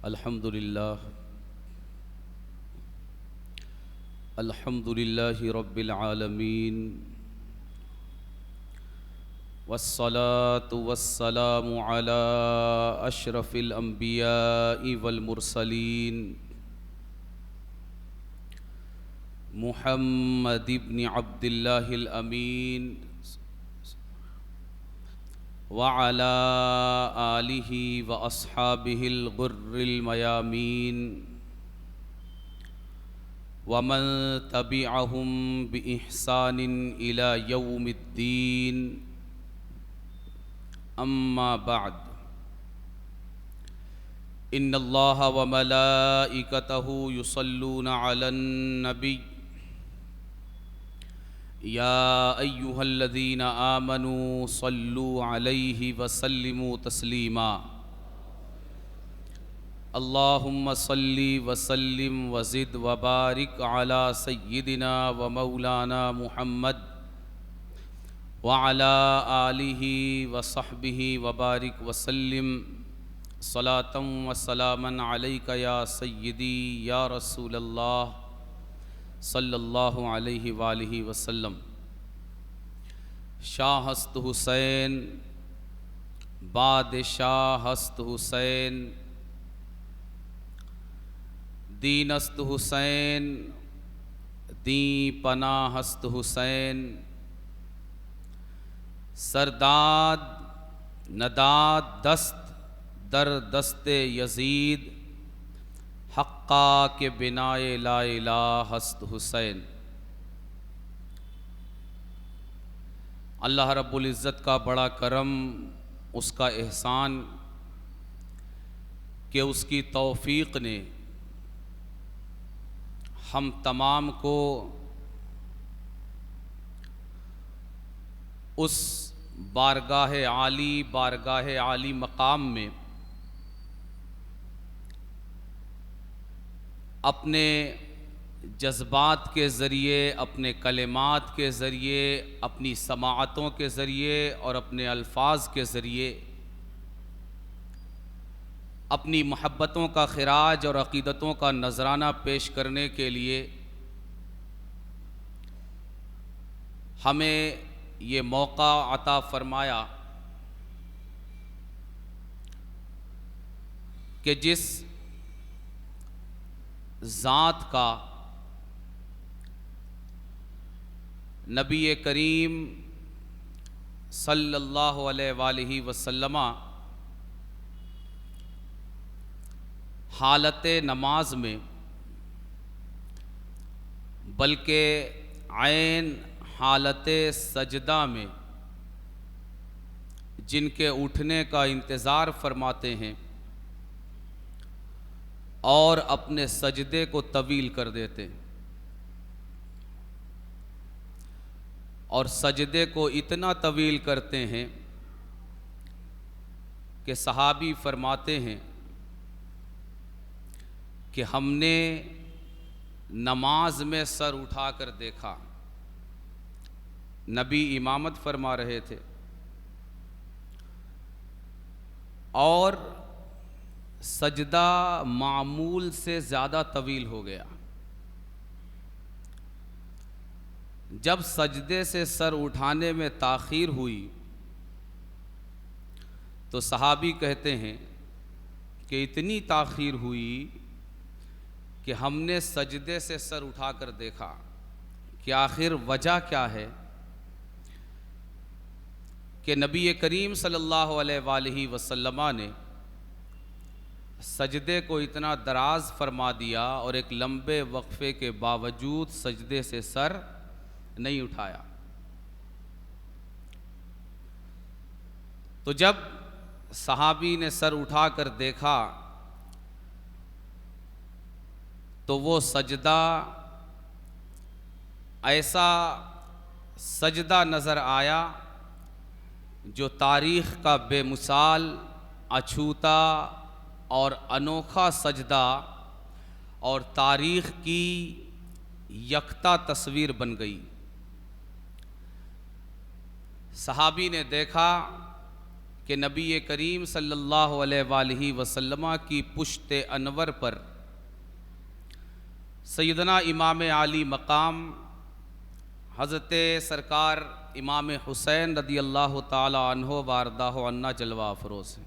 अल्हम्दुलिल्लाहि रब्बिल आलमीन वस्सलातु वस्सलामु अला अशरफिल अंबियाइ वल मुरसलीन मुहम्मद इब्न अब्दिल्लाहिल अमीन व अला आलिहि व अस्हाबिहिल गुर्रिल मयामीन वमन तबिअहुम बिइहसानिन इला यौमिद्दीन अम्मा बाद। इन्नल्लाह व मलाइकतहु युसल्लूना अलन नबी या अय्युहल्लज़ीना आमनू सल्लू अलैहि वसल्लिमू तस्लीमा। अल्लाहुम्मा सल्ली वसल्लिम वज़िद वबारिक अला सय्यिदिना व मौलाना मुहम्मद व अला आलिहि व सहबिहि वबारिक वसल्लिम सलातम व सलामन अलैका या सय्यिदी या रसूलल्लाह सल्लल्लाहु अलैहि वालिहि वसल्लम। शाह हस्त हुसैन बादशाह हस्त हुसैन दीनस्त हुसैन दी पना हस्त हुसैन सरदाद नदाद दस्त दर दस्ते यजीद हक्का के बिनाए ला इलाह हस्त हुसैन। अल्लाह रब्बुल इज़्ज़त का बड़ा करम, उसका एहसान कि उसकी तौफ़ीक़ ने हम तमाम को उस बारगाह आली मकाम में अपने जज्बात के ज़रिए, अपने कलिमात के ज़रिए, अपनी समाअतों के ज़रिए और अपने अल्फाज के ज़रिए अपनी मोहब्बतों का खिराज और अक़ीदतों का नजराना पेश करने के लिए हमें ये मौका अता फ़रमाया कि जिस ज़ात का नबी करीम सल्लल्लाहु अलैहि वसल्लम हालत नमाज में बल्कि ऐन हालत सजदा में जिनके उठने का इंतज़ार फरमाते हैं और अपने सजदे को तवील कर देते हैं और सजदे को इतना तवील करते हैं कि सहाबी फरमाते हैं कि हमने नमाज में सर उठाकर देखा, नबी इमामत फरमा रहे थे और सजदा मामूल से ज़्यादा तवील हो गया। जब सजदे से सर उठाने में ताख़ीर हुई तो सहाबी कहते हैं कि इतनी ताख़ीर हुई कि हमने सजदे से सर उठाकर देखा कि आखिर वजह क्या है कि नबी करीम सल्लल्लाहु अलैहि वसल्लम ने सजदे को इतना दराज फरमा दिया और एक लंबे वक्फे के बावजूद सजदे से सर नहीं उठाया। तो जब सहाबी ने सर उठाकर देखा तो वो सजदा ऐसा सजदा नज़र आया जो तारीख़ का बेमिसाल, अछूता और अनोखा सजदा और तारीख़ की यकता तस्वीर बन गई। सहाबी ने देखा कि नबी करीम सल्लल्लाहु अलैहि वसल्लम की पुश्त अनवर पर सैयदना इमाम आली मकाम हज़रत सरकार इमाम हुसैन रदी अल्लाह ताला अन्हो वारदाह अन्ना जलवा अफरोज़ हैं।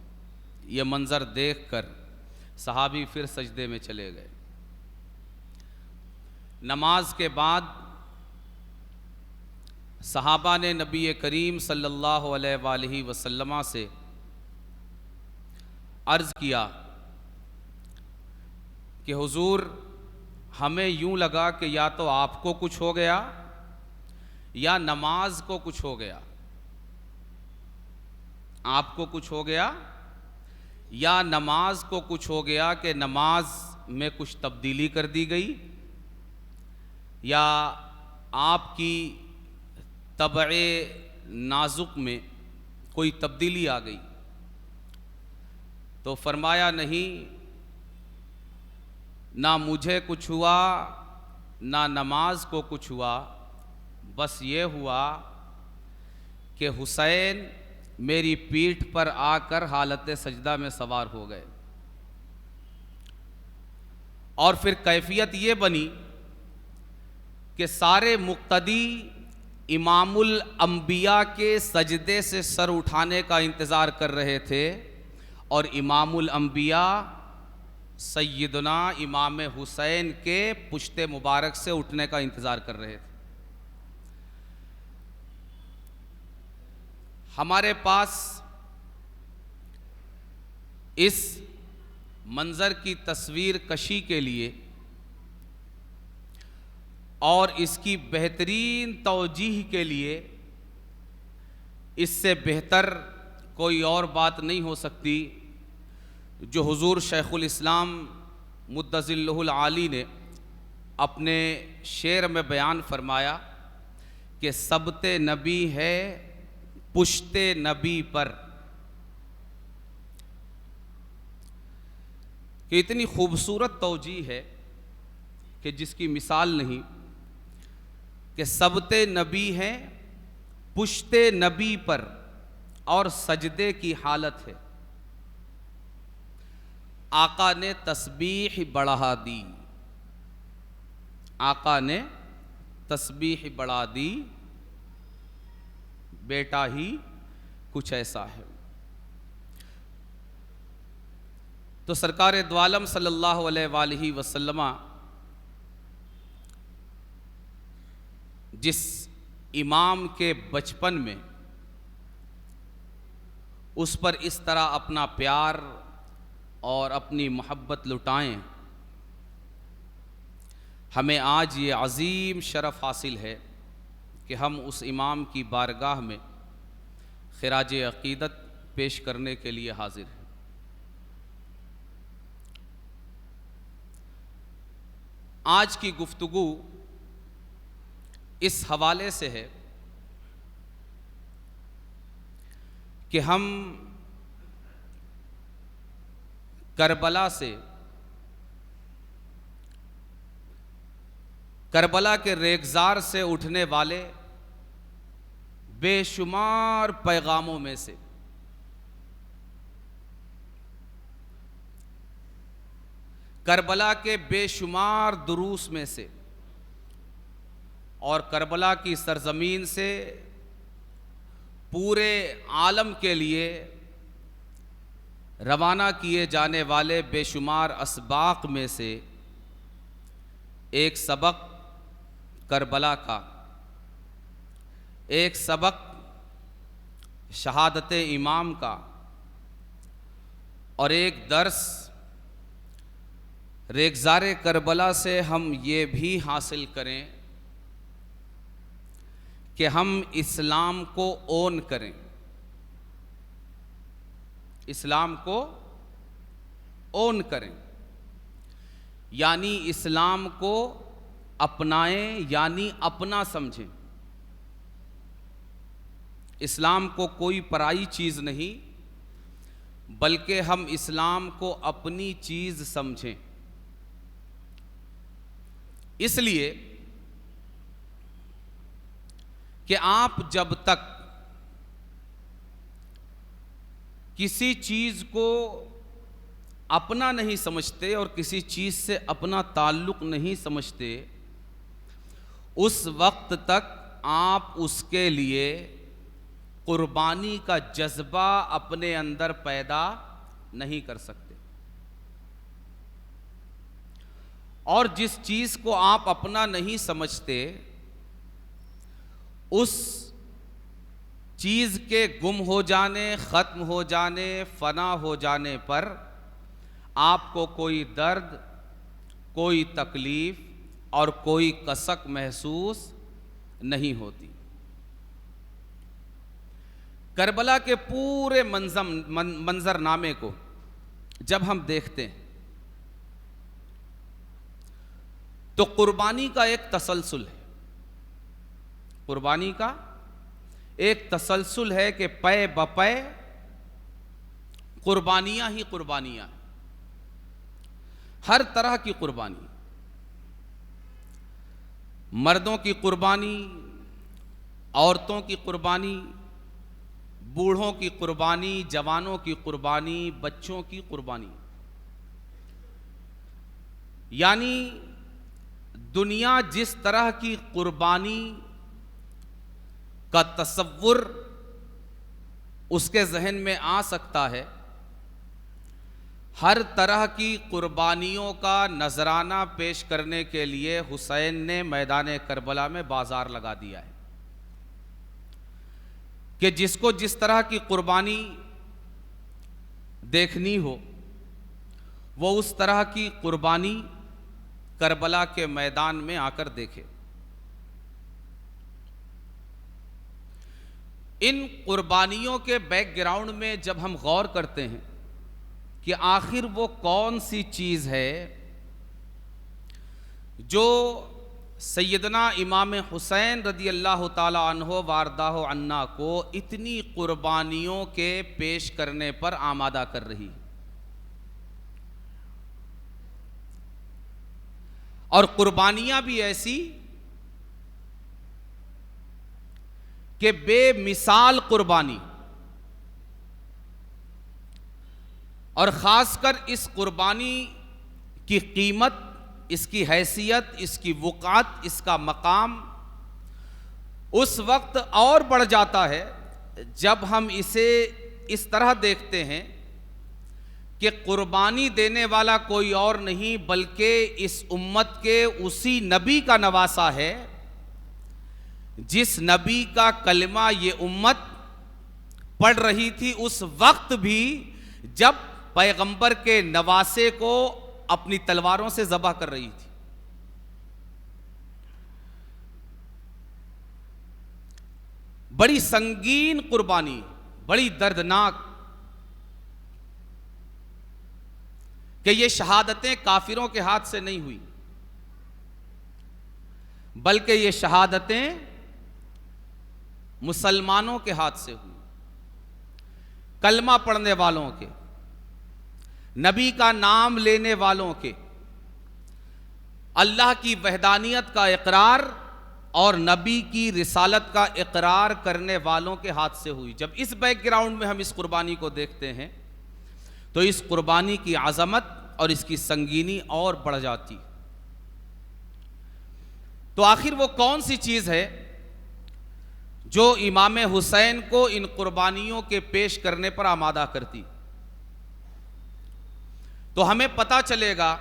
ये मंज़र देख कर सहाबी फिर सजदे में चले गए। नमाज के बाद सहाबा ने नबी करीम सल्लल्लाहु अलैहि वसल्लम से अर्ज़ किया कि हुजूर, हमें यूं लगा कि या तो आपको कुछ हो गया या नमाज को कुछ हो गया। आपको कुछ हो गया या नमाज को कुछ हो गया कि नमाज में कुछ तब्दीली कर दी गई या आपकी तबए नाजुक में कोई तब्दीली आ गई। तो फरमाया, नहीं, ना मुझे कुछ हुआ ना नमाज को कुछ हुआ, बस ये हुआ कि हुसैन मेरी पीठ पर आकर हालत सजदा में सवार हो गए। और फिर कैफियत ये बनी कि सारे मुक्तदी इमामुल अंबिया के सजदे से सर उठाने का इंतज़ार कर रहे थे और इमामुल अंबिया सैयदना इमाम हुसैन के पुश्ते मुबारक से उठने का इंतज़ार कर रहे थे। हमारे पास इस मंज़र की तस्वीर कशी के लिए और इसकी बेहतरीन तौजीह के लिए इससे बेहतर कोई और बात नहीं हो सकती जो हुजूर शेखुल इस्लाम मुद्दज़िल्लहुल आली ने अपने शेर में बयान फरमाया कि सबते नबी है पुश्ते नबी पर। कि इतनी खूबसूरत तौजीह है कि जिसकी मिसाल नहीं, कि सबते नबी हैं पुश्ते नबी पर और सजदे की हालत है। आका ने तस्बीह बढ़ा दी, आका ने तस्बीह बढ़ा दी, बेटा ही कुछ ऐसा है। तो सरकार दो आलम सल्लल्लाहु अलैहि वसल्लम जिस इमाम के बचपन में उस पर इस तरह अपना प्यार और अपनी मोहब्बत लुटाएं, हमें आज ये अज़ीम शरफ़ हासिल है कि हम उस इमाम की बारगाह में खिराज अक़ीदत पेश करने के लिए हाजिर हैं। आज की गुफ्तगू इस हवाले से है कि हम करबला से, करबला के रेगज़ार से उठने वाले बेशुमार पैगामों में से करबला के बेशुमार दुरूस में से और करबला की सरजमीन से पूरे आलम के लिए रवाना किए जाने वाले बेशुमार असबाक में से एक सबक करबला का, एक सबक शहादत इमाम का और एक दर्स रेगज़ार करबला से हम ये भी हासिल करें कि हम इस्लाम को ओन करें, इस्लाम को ओन करें, यानी इस्लाम को अपनाएं, यानी अपना समझें। इस्लाम को कोई पराई चीज़ नहीं बल्कि हम इस्लाम को अपनी चीज़ समझें। इसलिए कि आप जब तक किसी चीज़ को अपना नहीं समझते और किसी चीज़ से अपना ताल्लुक़ नहीं समझते, उस वक्त तक आप उसके लिए कुर्बानी का जज्बा अपने अंदर पैदा नहीं कर सकते। और जिस चीज़ को आप अपना नहीं समझते, उस चीज़ के गुम हो जाने, ख़त्म हो जाने, फना हो जाने पर आपको कोई दर्द, कोई तकलीफ़ और कोई कसक महसूस नहीं होती। करबला के पूरे मंजरनामे को जब हम देखते हैं तो कुर्बानी का एक तसलसल है। कुर्बानी का एक तसलसल है कि पै बपै कुर्बानियां ही कुर्बानियां, हर तरह की कुर्बानी, मर्दों की कुर्बानी, औरतों की कुर्बानी, बूढ़ों की कुर्बानी, जवानों की कुर्बानी, बच्चों की कुर्बानी। यानी दुनिया जिस तरह की कुर्बानी का तसव्वुर उसके जहन में आ सकता है, हर तरह की कुर्बानियों का नजराना पेश करने के लिए हुसैन ने मैदान करबला में बाजार लगा दिया है कि जिसको जिस तरह की कुर्बानी देखनी हो वो उस तरह की कुर्बानी करबला के मैदान में आकर देखे। इन कुर्बानियों के बैकग्राउंड में जब हम गौर करते हैं कि आखिर वो कौन सी चीज़ है जो सैयदना इमाम हुसैन रदी अल्लाह ताला अन्हो वारदाहो अन्ना को इतनी कुर्बानियों के पेश करने पर आमादा कर रही, और कुर्बानियां भी ऐसी कि बेमिसाल कुर्बानी, और ख़ासकर इस कुर्बानी की कीमत, इसकी हैसियत, इसकी वक़ात, इसका मकाम उस वक्त और बढ़ जाता है जब हम इसे इस तरह देखते हैं कि कुर्बानी देने वाला कोई और नहीं बल्कि इस उम्मत के उसी नबी का नवासा है जिस नबी का कलमा ये उम्मत पढ़ रही थी उस वक्त भी जब पैगंबर के नवासे को अपनी तलवारों से ज़बह कर रही थी। बड़ी संगीन कुर्बानी, बड़ी दर्दनाक, कि ये शहादतें काफिरों के हाथ से नहीं हुई बल्कि ये शहादतें मुसलमानों के हाथ से हुई, कलमा पढ़ने वालों के, नबी का नाम लेने वालों के, अल्लाह की वहदानियत का इकरार और नबी की रिसालत का इकरार करने वालों के हाथ से हुई। जब इस बैकग्राउंड में हम इस कुर्बानी को देखते हैं तो इस कुर्बानी की आज़मत और इसकी संगीनी और बढ़ जाती। तो आखिर वो कौन सी चीज़ है जो इमाम हुसैन को इन कुर्बानियों के पेश करने पर आमादा करती? तो हमें पता चलेगा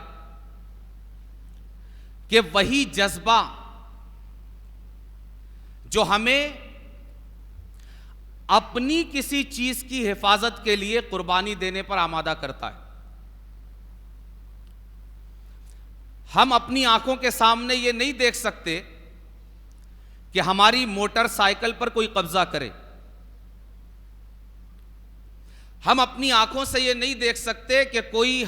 कि वही जज्बा जो हमें अपनी किसी चीज की हिफाजत के लिए कुर्बानी देने पर आमादा करता है। हम अपनी आंखों के सामने ये नहीं देख सकते कि हमारी मोटरसाइकिल पर कोई कब्जा करे, हम अपनी आंखों से ये नहीं देख सकते कि कोई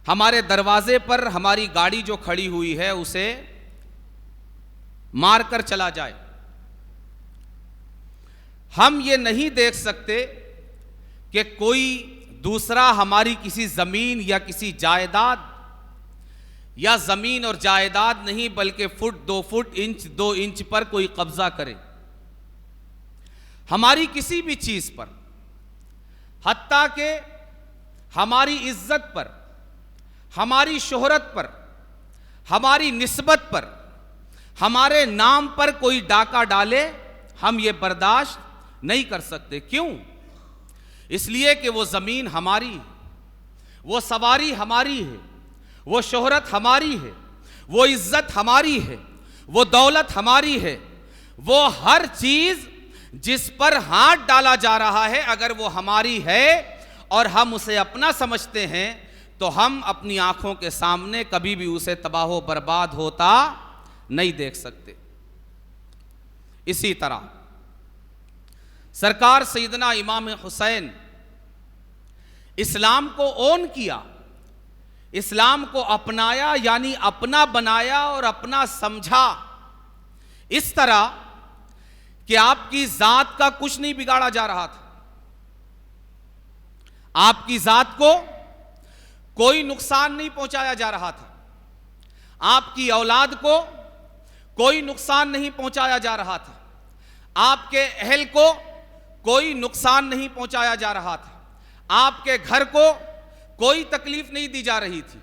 हमारे दरवाजे पर हमारी गाड़ी जो खड़ी हुई है उसे मारकर चला जाए। हम ये नहीं देख सकते कि कोई दूसरा हमारी किसी जमीन या किसी जायदाद, या जमीन और जायदाद नहीं बल्कि फुट 2 फुट, इंच 2 इंच पर कोई कब्जा करे हमारी किसी भी चीज पर। हत्ता के हमारी इज्जत पर, हमारी शोहरत पर, हमारी निस्बत पर, हमारे नाम पर कोई डाका डाले, हम ये बर्दाश्त नहीं कर सकते। क्यों? इसलिए कि वो ज़मीन हमारी है, वो सवारी हमारी है, वो शोहरत हमारी है, वो इज्जत हमारी है, वो दौलत हमारी है। वो हर चीज़ जिस पर हाथ डाला जा रहा है, अगर वो हमारी है और हम उसे अपना समझते हैं, तो हम अपनी आंखों के सामने कभी भी उसे तबाह बर्बाद होता नहीं देख सकते। इसी तरह सरकार सैयदना इमाम हुसैन इस्लाम को ओन किया, इस्लाम को अपनाया, यानी अपना बनाया और अपना समझा, इस तरह कि आपकी जात का कुछ नहीं बिगाड़ा जा रहा था। आपकी जात को कोई नुकसान नहीं पहुंचाया जा रहा था, आपकी औलाद को कोई नुकसान नहीं पहुंचाया जा रहा था, आपके अहल को कोई नुकसान नहीं पहुंचाया जा रहा था, आपके घर को कोई तकलीफ नहीं दी जा रही थी,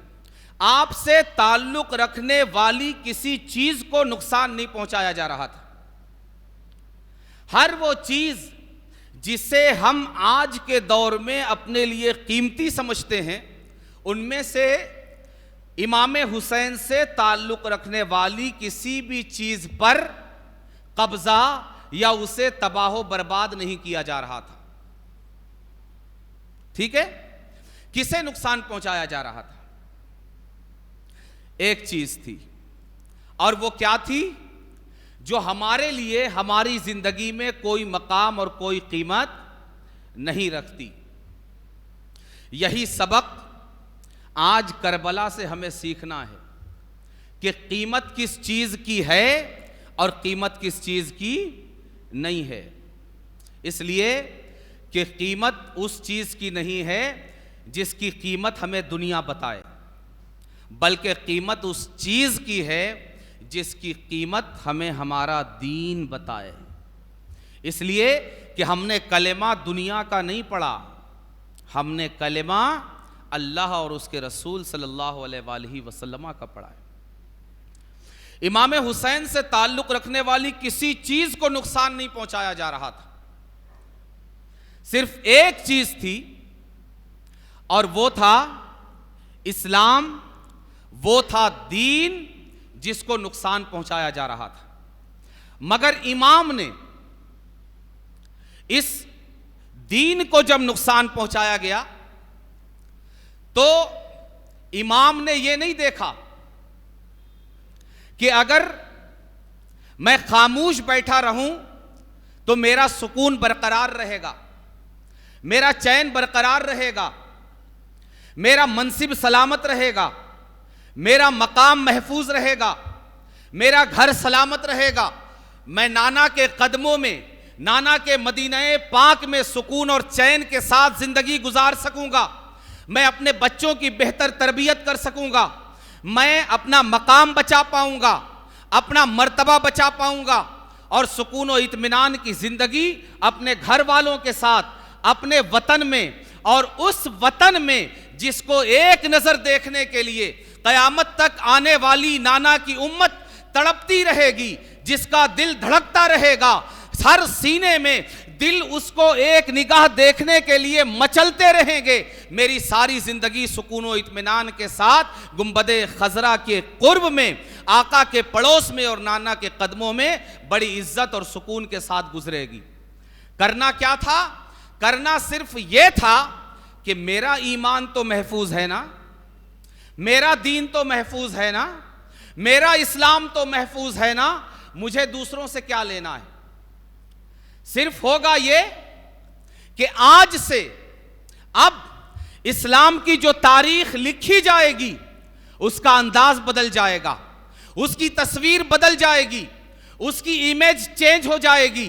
आपसे ताल्लुक रखने वाली किसी चीज को नुकसान नहीं पहुंचाया जा रहा था। हर वो चीज जिसे हम आज के दौर में अपने लिए कीमती समझते हैं, उनमें से इमाम हुसैन से ताल्लुक रखने वाली किसी भी चीज पर कब्जा या उसे तबाह बर्बाद नहीं किया जा रहा था। ठीक है? किसे नुकसान पहुंचाया जा रहा था? एक चीज थी, और वो क्या थी? जो हमारे लिए हमारी जिंदगी में कोई मकाम और कोई कीमत नहीं रखती। यही सबक आज करबला से हमें सीखना है कि कीमत किस चीज की है और कीमत किस चीज की नहीं है। इसलिए कि कीमत उस चीज की नहीं है जिसकी कीमत हमें दुनिया बताए, बल्कि कीमत उस चीज की है जिसकी कीमत हमें हमारा दीन बताए। इसलिए कि हमने कलेमा दुनिया का नहीं पढ़ा, हमने कलेमा अल्लाह और उसके रसूल सल्लल्लाहु अलैहि वसल्लम का पढ़ा है। इमाम हुसैन से ताल्लुक रखने वाली किसी चीज को नुकसान नहीं पहुंचाया जा रहा था। सिर्फ एक चीज थी, और वो था इस्लाम, वो था दीन, जिसको नुकसान पहुंचाया जा रहा था। मगर इमाम ने इस दीन को जब नुकसान पहुंचाया गया, तो इमाम ने यह नहीं देखा कि अगर मैं खामोश बैठा रहूं तो मेरा सुकून बरकरार रहेगा, मेरा चैन बरकरार रहेगा, मेरा मनसिब सलामत रहेगा, मेरा मकाम महफूज रहेगा, मेरा घर सलामत रहेगा, मैं नाना के कदमों में, नाना के मदीने पाक में सुकून और चैन के साथ जिंदगी गुजार सकूंगा, मैं अपने बच्चों की बेहतर तरबियत कर सकूंगा, मैं अपना मकाम बचा पाऊंगा, अपना मर्तबा बचा पाऊंगा, और सुकून और इत्मीनान की जिंदगी अपने घर वालों के साथ, अपने वतन में, और उस वतन में जिसको एक नजर देखने के लिए कयामत तक आने वाली नाना की उम्मत तड़पती रहेगी, जिसका दिल धड़कता रहेगा, हर सीने में दिल उसको एक निगाह देखने के लिए मचलते रहेंगे। मेरी सारी जिंदगी सुकून और इत्मीनान के साथ गुंबदे खजरा के कुर्ब में, आका के पड़ोस में और नाना के कदमों में बड़ी इज्जत और सुकून के साथ गुजरेगी। करना क्या था? करना सिर्फ यह था कि मेरा ईमान तो महफूज है ना, मेरा दीन तो महफूज है ना, मेरा इस्लाम तो महफूज है ना, मुझे दूसरों से क्या लेना है। सिर्फ होगा ये कि आज से अब इस्लाम की जो तारीख लिखी जाएगी उसका अंदाज बदल जाएगा, उसकी तस्वीर बदल जाएगी, उसकी इमेज चेंज हो जाएगी।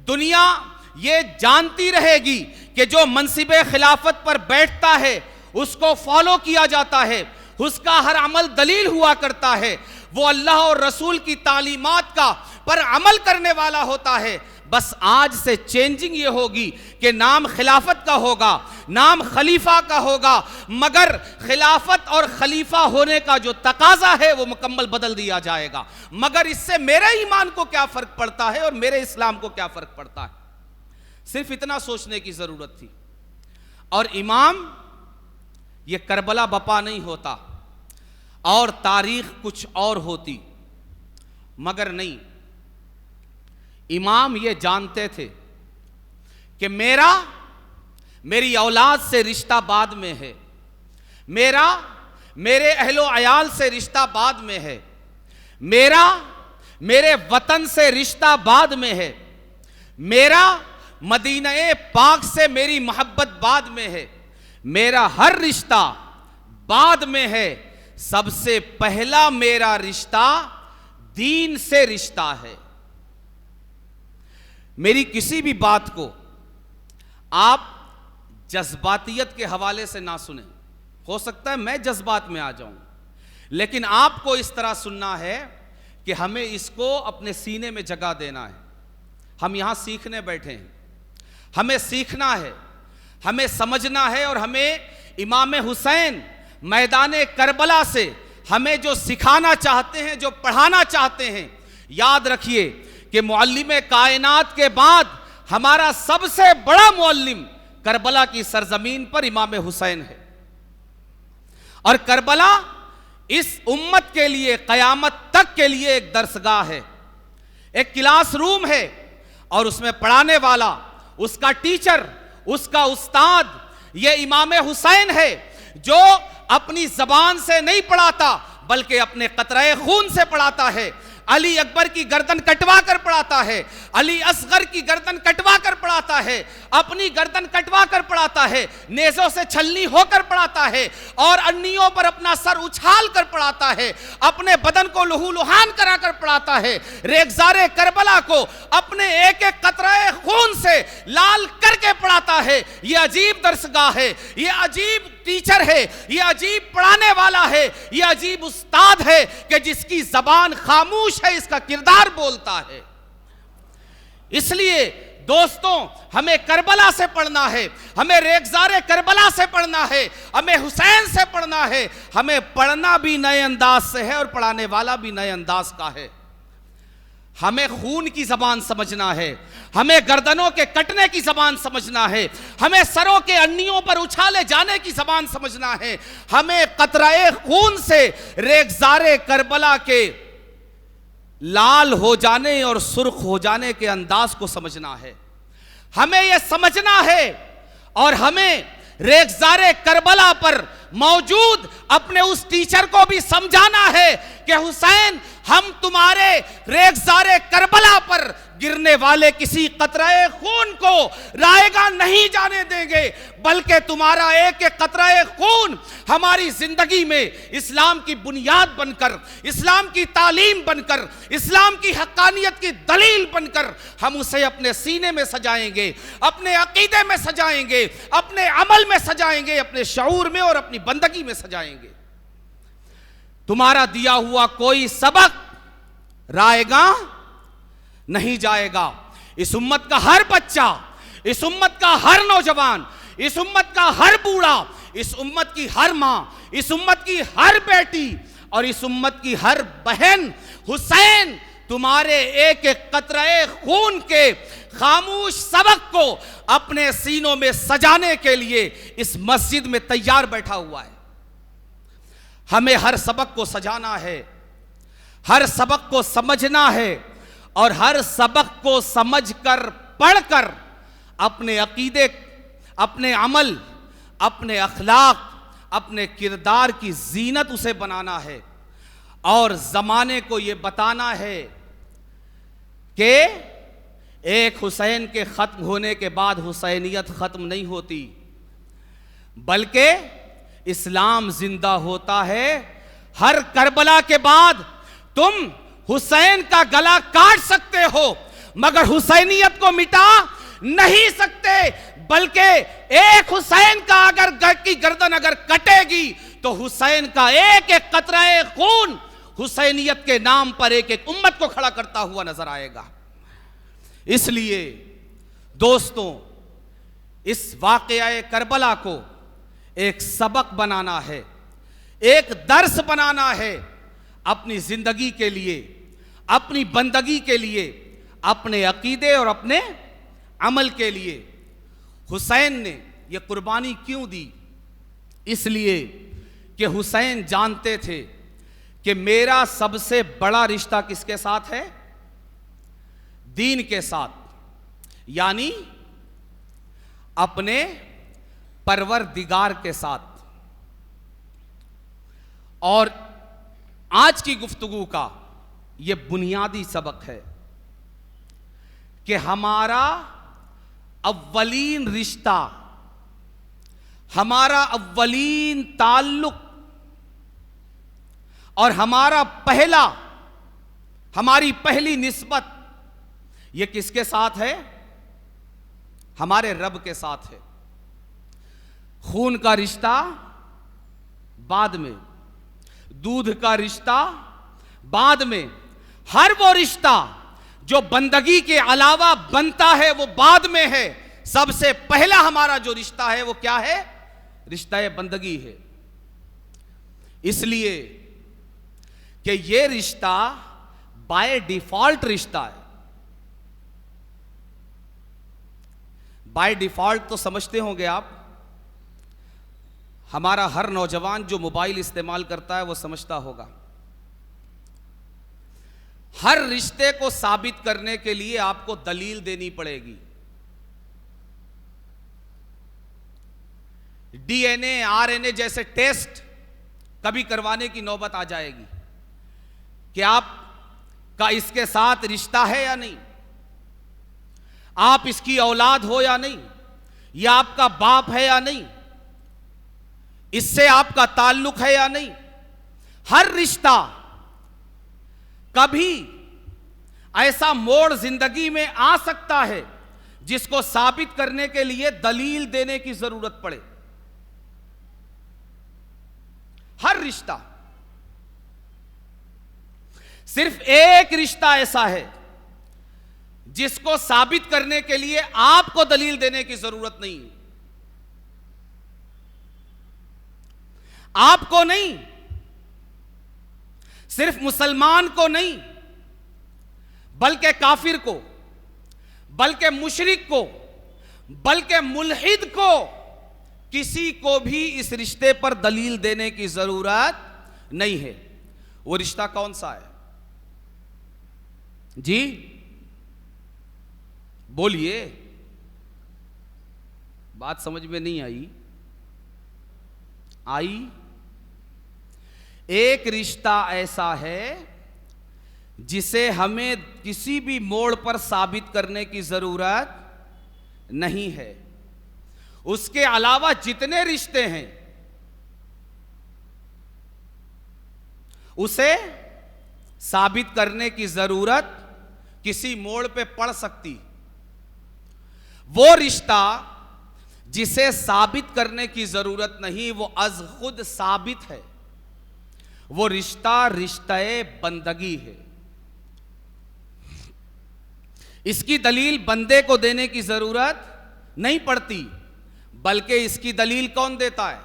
दुनिया ये जानती रहेगी कि जो मनसिबे खिलाफत पर बैठता है उसको फॉलो किया जाता है, उसका हर अमल दलील हुआ करता है, वो अल्लाह और रसूल की तालीमात का पर अमल करने वाला होता है। बस आज से चेंजिंग ये होगी कि नाम खिलाफत का होगा, नाम खलीफा का होगा, मगर खिलाफत और खलीफा होने का जो तकाजा है वो मुकम्मल बदल दिया जाएगा। मगर इससे मेरे ईमान को क्या फर्क पड़ता है और मेरे इस्लाम को क्या फर्क पड़ता है? सिर्फ इतना सोचने की जरूरत थी। और इमाम ये करबला बपा नहीं होता और तारीख कुछ और होती, मगर नहीं, इमाम ये जानते थे कि मेरी औलाद से रिश्ता बाद में है, मेरे अहलो अयाल से रिश्ता बाद में है, मेरे वतन से रिश्ता बाद में है, मेरा मदीने पाक से मेरी मोहब्बत बाद में है, मेरा हर रिश्ता बाद में है। सबसे पहला मेरा रिश्ता दीन से रिश्ता है। मेरी किसी भी बात को आप जज्बातियत के हवाले से ना सुने। हो सकता है मैं जज्बात में आ जाऊं, लेकिन आपको इस तरह सुनना है कि हमें इसको अपने सीने में जगह देना है। हम यहां सीखने बैठे हैं, हमें सीखना है, हमें समझना है, और हमें इमाम हुसैन मैदान करबला से हमें जो सिखाना चाहते हैं, जो पढ़ाना चाहते हैं, याद रखिए कि मुअल्लिम कायनात के बाद हमारा सबसे बड़ा मुअल्लिम करबला की सरजमीन पर इमाम हुसैन है। और करबला इस उम्मत के लिए कयामत तक के लिए एक दरसगाह है, एक क्लासरूम है, और उसमें पढ़ाने वाला, उसका टीचर, उसका उस्ताद ये इमाम हुसैन है, जो अपनी जबान से नहीं पढ़ाता बल्कि अपने कतरे खून से पढ़ाता है। अली अकबर की गर्दन कटवा कर पढ़ाता है, अली असगर की गर्दन कटवा कर पढ़ाता है, अपनी गर्दन कटवा कर पढ़ाता है, नेज़ों से छलनी होकर पढ़ाता है, और अन्नियों पर अपना सर उछाल कर पढ़ाता है, अपने बदन को लहूलुहान करा कर पढ़ाता है, रेगज़ारे करबला को अपने एक एक कतरे खून से लाल करके पढ़ाता है। यह अजीब दरसगाह है, यह अजीब टीचर है, यह अजीब पढ़ाने वाला है, यह अजीब उस्ताद है कि जिसकी जबान खामोश है, इसका किरदार बोलता है। इसलिए दोस्तों, हमें करबला से पढ़ना है, हमें रेगज़ारे करबला से पढ़ना है, हमें हुसैन से पढ़ना है। हमें पढ़ना भी नए अंदाज से है और पढ़ाने वाला भी नए अंदाज का है। हमें खून की जबान समझना है, हमें गर्दनों के कटने की जबान समझना है, हमें सरों के अन्नियों पर उछाले जाने की जबान समझना है, हमें कतराए खून से रेगज़ारे करबला के लाल हो जाने और सुर्ख हो जाने के अंदाज को समझना है। हमें यह समझना है और हमें रेगज़ारे करबला पर मौजूद अपने उस टीचर को भी समझाना है कि हुसैन, हम तुम्हारे रेगज़ारे करबला पर गिरने वाले किसी कतरे खून को रायगा नहीं जाने देंगे, बल्कि तुम्हारा एक एक कतरे खून हमारी जिंदगी में इस्लाम की बुनियाद बनकर, इस्लाम की तालीम बनकर, इस्लाम की हक्कानियत की दलील बनकर हम उसे अपने सीने में सजाएंगे, अपने अकीदे में सजाएंगे, अपने अमल में सजाएंगे, अपने शऊर में और अपनी बंदगी में सजाएंगे। तुम्हारा दिया हुआ कोई सबक रायगा नहीं जाएगा। इस उम्मत का हर बच्चा, इस उम्मत का हर नौजवान, इस उम्मत का हर बूढ़ा, इस उम्मत की हर मां, इस उम्मत की हर बेटी और इस उम्मत की हर बहन हुसैन तुम्हारे एक एक कतरे खून के खामोश सबक को अपने सीनों में सजाने के लिए इस मस्जिद में तैयार बैठा हुआ है। हमें हर सबक को सजाना है, हर सबक को समझना है, और हर सबक को समझकर पढ़कर अपने अकीदे, अपने अमल, अपने अखलाक, अपने किरदार की जीनत उसे बनाना है। और जमाने को यह बताना है कि एक हुसैन के खत्म होने के बाद हुसैनियत खत्म नहीं होती, बल्कि इस्लाम जिंदा होता है। हर करबला के बाद तुम हुसैन का गला काट सकते हो, मगर हुसैनियत को मिटा नहीं सकते, बल्कि एक हुसैन का की गर्दन अगर कटेगी तो हुसैन का एक एक कतरा खून हुसैनियत के नाम पर एक एक उम्मत को खड़ा करता हुआ नजर आएगा। इसलिए दोस्तों, इस वाक़या करबला को एक सबक बनाना है, एक दर्स बनाना है अपनी जिंदगी के लिए, अपनी बंदगी के लिए, अपने अकीदे और अपने अमल के लिए। हुसैन ने यह कुर्बानी क्यों दी? इसलिए कि हुसैन जानते थे कि मेरा सबसे बड़ा रिश्ता किसके साथ है? दीन के साथ, यानी अपने परवरदिगार के साथ। और आज की गुफ्तगू का यह बुनियादी सबक है कि हमारा अव्वलीन रिश्ता, हमारा अव्वलीन ताल्लुक और हमारी पहली निस्बत यह किसके साथ है? हमारे रब के साथ है। खून का रिश्ता बाद में, दूध का रिश्ता बाद में, हर वो रिश्ता जो बंदगी के अलावा बनता है वो बाद में है। सबसे पहला हमारा जो रिश्ता है वो क्या है? रिश्ता बंदगी है। इसलिए कि ये रिश्ता बाय डिफॉल्ट रिश्ता है। बाय डिफॉल्ट तो समझते होंगे आप, हमारा हर नौजवान जो मोबाइल इस्तेमाल करता है वो समझता होगा। हर रिश्ते को साबित करने के लिए आपको दलील देनी पड़ेगी। डीएनए, आरएनए जैसे टेस्ट कभी करवाने की नौबत आ जाएगी कि आपका इसके साथ रिश्ता है या नहीं, आप इसकी औलाद हो या नहीं, या आपका बाप है या नहीं, इससे आपका ताल्लुक है या नहीं। हर रिश्ता कभी ऐसा मोड़ जिंदगी में आ सकता है जिसको साबित करने के लिए दलील देने की जरूरत पड़े। हर रिश्ता, सिर्फ एक रिश्ता ऐसा है जिसको साबित करने के लिए आपको दलील देने की जरूरत नहीं है। आपको नहीं, सिर्फ मुसलमान को नहीं, बल्कि काफिर को, बल्कि मुशरिक को, बल्कि मुल्हिद को, किसी को भी इस रिश्ते पर दलील देने की जरूरत नहीं है। वो रिश्ता कौन सा है जी? बोलिए, बात समझ में नहीं आई? एक रिश्ता ऐसा है जिसे हमें किसी भी मोड़ पर साबित करने की जरूरत नहीं है। उसके अलावा जितने रिश्ते हैं उसे साबित करने की जरूरत किसी मोड़ पे पड़ सकती। वो रिश्ता जिसे साबित करने की जरूरत नहीं, वो अज खुद साबित है। वो रिश्ता रिश्ते बंदगी है। इसकी दलील बंदे को देने की जरूरत नहीं पड़ती, बल्कि इसकी दलील कौन देता है?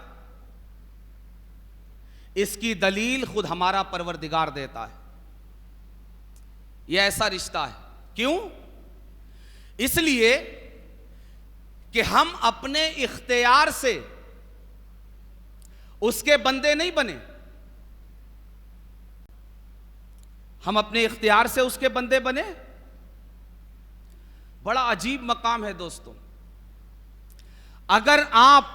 इसकी दलील खुद हमारा परवरदिगार देता है। यह ऐसा रिश्ता है। क्यों? इसलिए कि हम अपने इख्तियार से उसके बंदे नहीं बने। हम अपने इख्तियार से उसके बंदे बने। बड़ा अजीब मकाम है दोस्तों। अगर आप,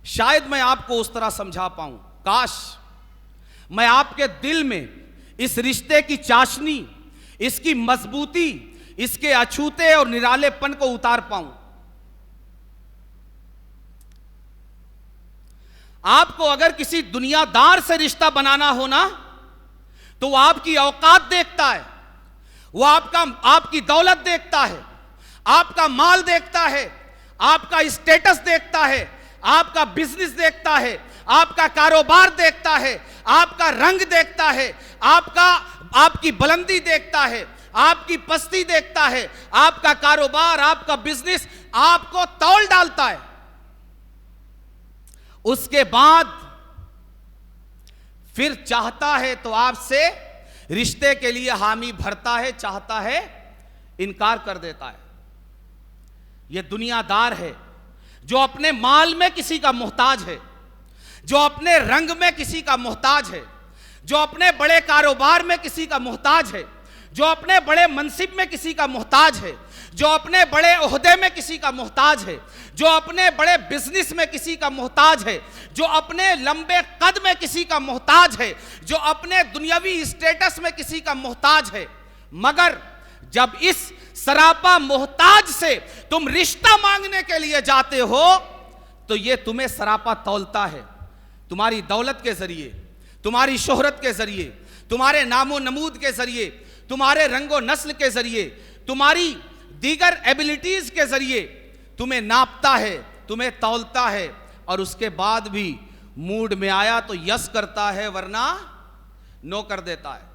शायद मैं आपको उस तरह समझा पाऊं, काश मैं आपके दिल में इस रिश्ते की चाशनी, इसकी मजबूती, इसके अछूते और निरालेपन को उतार पाऊं। आपको अगर किसी दुनियादार से रिश्ता बनाना हो ना, तो वो आपकी औकात देखता है, वो आपकी दौलत देखता है, आपका माल देखता है, आपका स्टेटस देखता है, आपका बिजनेस देखता है, आपका कारोबार देखता है, आपका रंग देखता है, आपकी बुलंदी देखता है। आपकी पस्ती देखता है, आपका कारोबार, आपका बिजनेस आपको तौल डालता है। उसके बाद फिर चाहता है तो आपसे रिश्ते के लिए हामी भरता है, चाहता है इनकार कर देता है। यह दुनियादार है जो अपने माल में किसी का मोहताज है, जो अपने रंग में किसी का मोहताज है, जो अपने बड़े कारोबार में किसी का मोहताज है, जो अपने बड़े मनसिब में किसी का मोहताज है, जो अपने बड़े ओहदे में किसी का मोहताज है, जो अपने बड़े बिजनेस में किसी का मोहताज है, जो अपने लंबे कद में किसी का मोहताज है, जो अपने दुनियावी स्टेटस में किसी का मोहताज है। मगर जब इस सरापा मोहताज से तुम रिश्ता मांगने के लिए जाते हो तो यह तुम्हें सरापा तौलता है। तुम्हारी दौलत के जरिए, तुम्हारी शोहरत के जरिए, तुम्हारे नामो नमूद के जरिए, तुम्हारे रंगो नस्ल के जरिए, तुम्हारी दीगर एबिलिटीज के जरिए तुम्हें नापता है, तुम्हें तौलता है, और उसके बाद भी मूड में आया तो यस करता है, वरना नो कर देता है।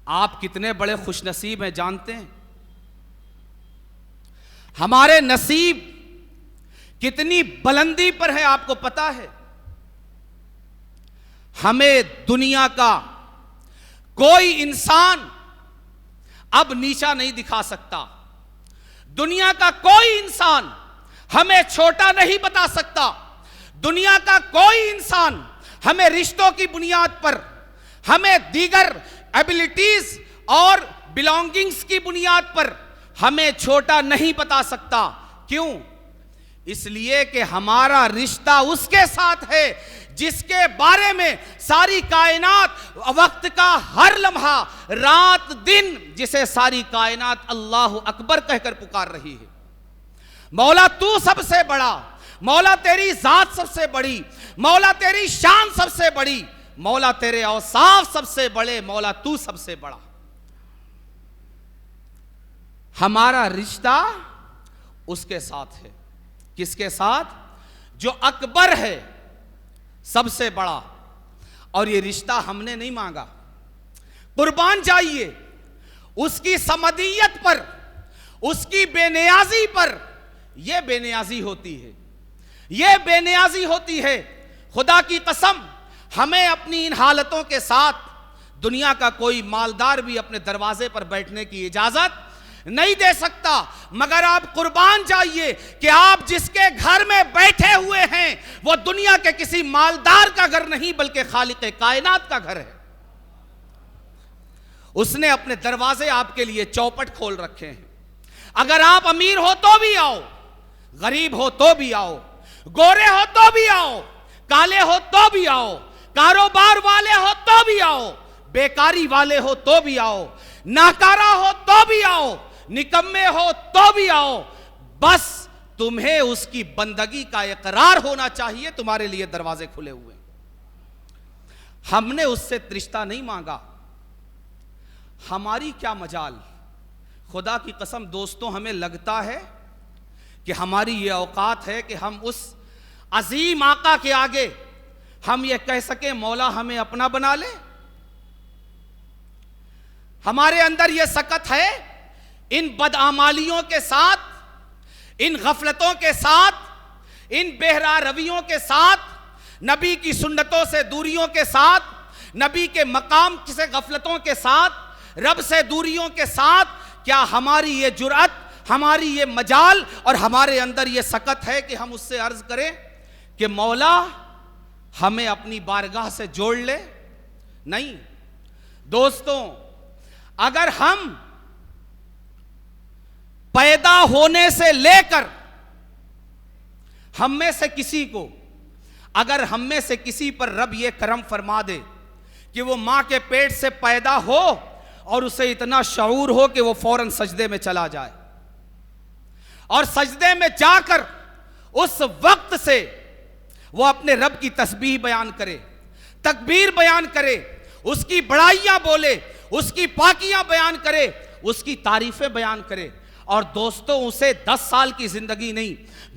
आप कितने बड़े खुशनसीब हैं जानते हैं? हमारे नसीब कितनी बुलंदी पर है आपको पता है? हमें दुनिया का कोई इंसान अब नीचा नहीं दिखा सकता। दुनिया का कोई इंसान हमें छोटा नहीं बता सकता। दुनिया का कोई इंसान हमें रिश्तों की बुनियाद पर, हमें दीगर एबिलिटीज और बिलोंगिंग्स की बुनियाद पर हमें छोटा नहीं बता सकता। क्यों? इसलिए कि हमारा रिश्ता उसके साथ है जिसके बारे में सारी कायनात, वक्त का हर लम्हा, रात दिन, जिसे सारी कायनात अल्लाह अकबर कहकर पुकार रही है। मौला तू सबसे बड़ा, मौला तेरी जात सबसे बड़ी, मौला तेरी शान सबसे बड़ी, मौला तेरे औसाफ सबसे बड़े, मौला तू सबसे बड़ा। हमारा रिश्ता उसके साथ है। किसके साथ? जो अकबर है, सबसे बड़ा। और ये रिश्ता हमने नहीं मांगा। कुर्बान जाइए उसकी समदियत पर, उसकी बेनियाजी पर। यह बेनियाजी होती है, यह बेनियाजी होती है। खुदा की कसम, हमें अपनी इन हालतों के साथ दुनिया का कोई मालदार भी अपने दरवाजे पर बैठने की इजाजत नहीं दे सकता। मगर आप कुर्बान जाइए कि आप जिसके घर में बैठे हुए हैं वो दुनिया के किसी मालदार का घर नहीं, बल्कि खालिक़े कायनात का घर है। उसने अपने दरवाजे आपके लिए चौपट खोल रखे हैं। अगर आप अमीर हो तो भी आओ, गरीब हो तो भी आओ, गोरे हो तो भी आओ, काले हो तो भी आओ, कारोबार वाले हो तो भी आओ, बेकारी वाले हो तो भी आओ, नाकारा हो तो भी आओ, निकम्मे हो तो भी आओ। बस तुम्हें उसकी बंदगी का इकरार होना चाहिए। तुम्हारे लिए दरवाजे खुले हुए। हमने उससे रिश्ता नहीं मांगा। हमारी क्या मजाल। खुदा की कसम दोस्तों, हमें लगता है कि हमारी ये औकात है कि हम उस अजीम आका के आगे हम ये कह सके मौला हमें अपना बना ले। हमारे अंदर ये सकत है इन बदआमालियों के साथ, इन गफलतों के साथ, इन बेहरा रवियों के साथ, नबी की सुन्नतों से दूरियों के साथ, नबी के मकाम से गफलतों के साथ, रब से दूरियों के साथ, क्या हमारी ये जुर्अत, हमारी ये मजाल और हमारे अंदर ये सकत है कि हम उससे अर्ज करें कि मौला हमें अपनी बारगाह से जोड़ ले? नहीं दोस्तों, अगर हम पैदा होने से लेकर हम में से किसी को, अगर हम में से किसी पर रब ये करम फरमा दे कि वो मां के पेट से पैदा हो और उसे इतना शऊर हो कि वो फौरन सजदे में चला जाए और सजदे में जाकर उस वक्त से वो अपने रब की तस्बीह बयान करे, तकबीर बयान करे, उसकी बड़ाइयां बोले, उसकी पाकियां बयान करे, उसकी तारीफें बयान करे। और दोस्तों, उसे 10 साल की जिंदगी नहीं,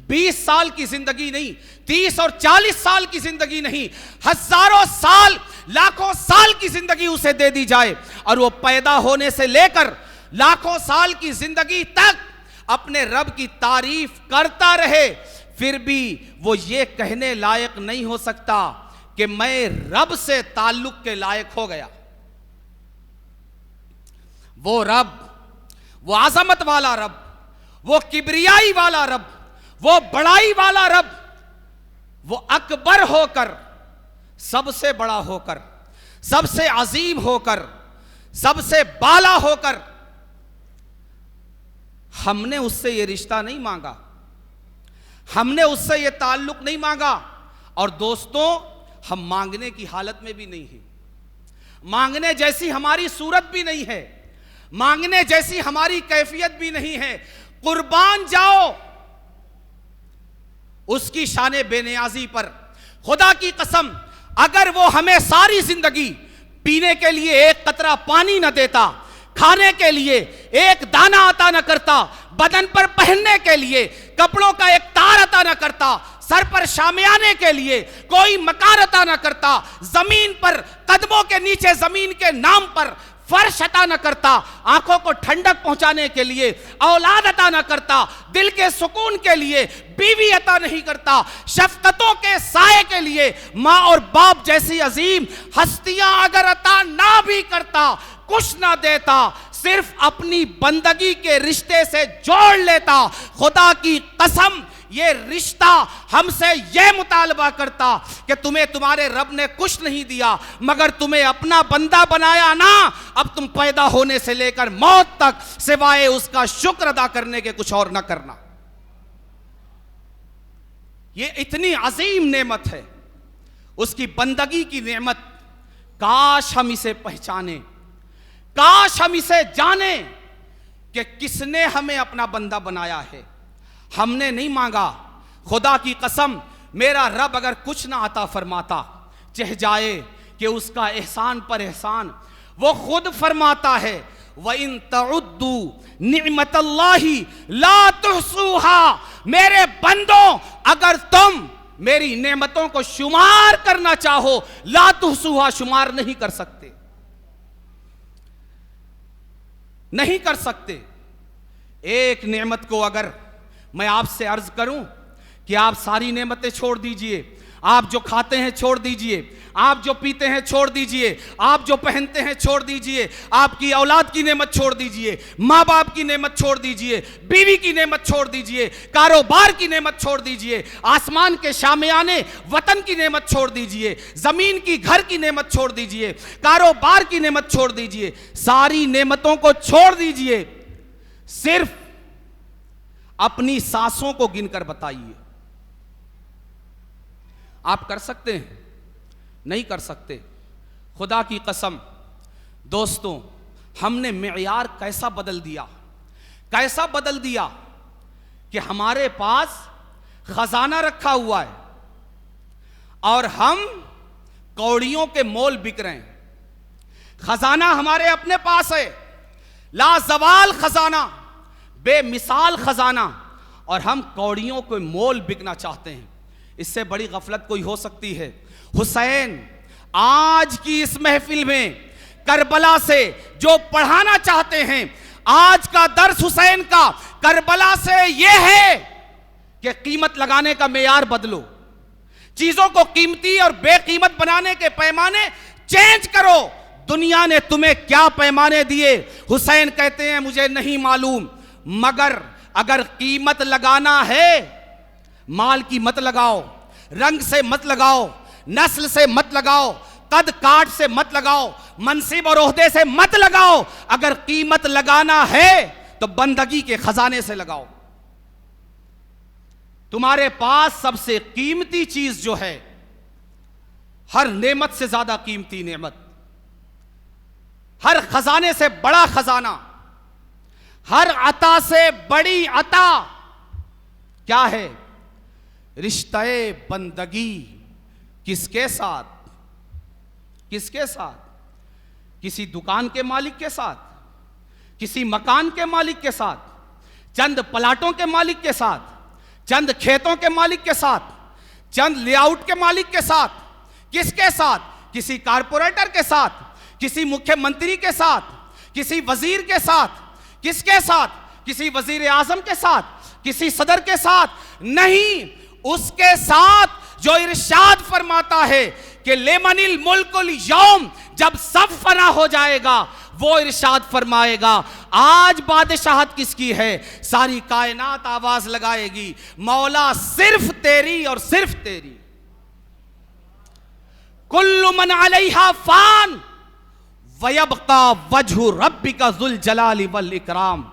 20 साल की जिंदगी नहीं, 30 और 40 साल की जिंदगी नहीं, हजारों साल लाखों साल की जिंदगी उसे दे दी जाए और वो पैदा होने से लेकर लाखों साल की जिंदगी तक अपने रब की तारीफ करता रहे, फिर भी वो ये कहने लायक नहीं हो सकता कि मैं रब से ताल्लुक के लायक हो गया। वो रब, वो आजमत वाला रब, वो किबरियाई वाला रब, वो बड़ाई वाला रब, वो अकबर होकर, सबसे बड़ा होकर, सबसे अजीम होकर, सबसे बाला होकर, हमने उससे ये रिश्ता नहीं मांगा, हमने उससे ये ताल्लुक नहीं मांगा। और दोस्तों, हम मांगने की हालत में भी नहीं है, मांगने जैसी हमारी सूरत भी नहीं है, मांगने जैसी हमारी कैफियत भी नहीं है। कुर्बान जाओ उसकी शाने बेनियाजी पर। खुदा की कसम, अगर वो हमें सारी जिंदगी पीने के लिए एक कतरा पानी न देता, खाने के लिए एक दाना अता न करता, बदन पर पहनने के लिए कपड़ों का एक तार अता न करता, सर पर शामियाने के लिए कोई मकान अता न करता, जमीन पर कदमों के नीचे जमीन के नाम पर फर्श अता न करता, आंखों को ठंडक पहुंचाने के लिए औलाद अता न करता, दिल के सुकून के लिए बीवी अता नहीं करता, शफकतों के साए के लिए मां और बाप जैसी अजीम हस्तियां अगर अता ना भी करता, कुछ ना देता, सिर्फ अपनी बंदगी के रिश्ते से जोड़ लेता, खुदा की कसम ये रिश्ता हमसे यह मुतालबा करता कि तुम्हें तुम्हारे रब ने कुछ नहीं दिया मगर तुम्हें अपना बंदा बनाया ना, अब तुम पैदा होने से लेकर मौत तक सिवाय उसका शुक्र अदा करने के कुछ और ना करना। ये इतनी अजीम नेमत है, उसकी बंदगी की नेमत। काश हम इसे पहचाने, काश हम इसे जाने कि किसने हमें अपना बंदा बनाया है। हमने नहीं मांगा। खुदा की कसम, मेरा रब अगर कुछ ना अता फरमाता, चह जाए कि उसका एहसान पर एहसान। वो खुद फरमाता है, व इन तउद्दू निअमतल्लाहि ला तुहसूहा। मेरे बंदों, अगर तुम मेरी नेमतों को शुमार करना चाहो, ला तुहसूहा, शुमार नहीं कर सकते, नहीं कर सकते। एक नेमत को अगर मैं आपसे अर्ज करूं कि आप सारी नेमतें छोड़ दीजिए, आप जो खाते हैं छोड़ दीजिए, आप जो पीते हैं छोड़ दीजिए, आप जो पहनते हैं छोड़ दीजिए, आपकी औलाद की नेमत छोड़ दीजिए, माँ बाप की नेमत छोड़ दीजिए, बीवी की नेमत छोड़ दीजिए, कारोबार की नेमत छोड़ दीजिए, आसमान के शामियाने वतन की नेमत छोड़ दीजिए, जमीन की घर की नेमत छोड़ दीजिए, कारोबार की नेमत छोड़ दीजिए, सारी नेमतों को छोड़ दीजिए, सिर्फ अपनी सांसों को गिनकर बताइए। आप कर सकते हैं? नहीं कर सकते। खुदा की कसम दोस्तों, हमने मेयार कैसा बदल दिया, कैसा बदल दिया कि हमारे पास खजाना रखा हुआ है और हम कौड़ियों के मोल बिक रहे हैं। खजाना हमारे अपने पास है, लाजवाल खजाना, बेमिसाल खजाना, और हम कौड़ियों के मोल बिकना चाहते हैं। इससे बड़ी गफलत कोई हो सकती है? हुसैन आज की इस महफिल में करबला से जो पढ़ाना चाहते हैं, आज का दर्स हुसैन का करबला से यह है कि कीमत लगाने का मेयार बदलो, चीजों को कीमती और बेकीमत बनाने के पैमाने चेंज करो। दुनिया ने तुम्हें क्या पैमाने दिए? हुसैन कहते हैं मुझे नहीं मालूम, मगर अगर कीमत लगाना है, माल की मत लगाओ, रंग से मत लगाओ, नस्ल से मत लगाओ, कद काट से मत लगाओ, मनसिब और ओहदे से मत लगाओ। अगर कीमत लगाना है तो बंदगी के खजाने से लगाओ। तुम्हारे पास सबसे कीमती चीज जो है, हर नेमत से ज्यादा कीमती नेमत, हर खजाने से बड़ा खजाना, हर अता से बड़ी अता क्या है? रिश्ते बंदगी। किसके साथ? किसके साथ? किसी दुकान के मालिक के साथ, किसी मकान के मालिक के साथ, चंद प्लाटों के मालिक के साथ, चंद खेतों के मालिक के साथ, चंद लेआउट के मालिक के साथ। किसके साथ? किसी कारपोरेटर के साथ, किसी मुख्यमंत्री के साथ, किसी वजीर के साथ, किसके साथ? किसी वजीर आजम के साथ, किसी सदर के साथ नहीं, उसके साथ जो इरशाद फरमाता है कि लेमनिल मुल्कुल यौम, जब सब फना हो जाएगा वो इरशाद फरमाएगा आज बादशाहत किसकी है? सारी कायनात आवाज लगाएगी, मौला सिर्फ तेरी और सिर्फ तेरी। कुल्लु मन अलैहा फान वयबका वजहु रब्बिका जुल जलाली वल इकराम।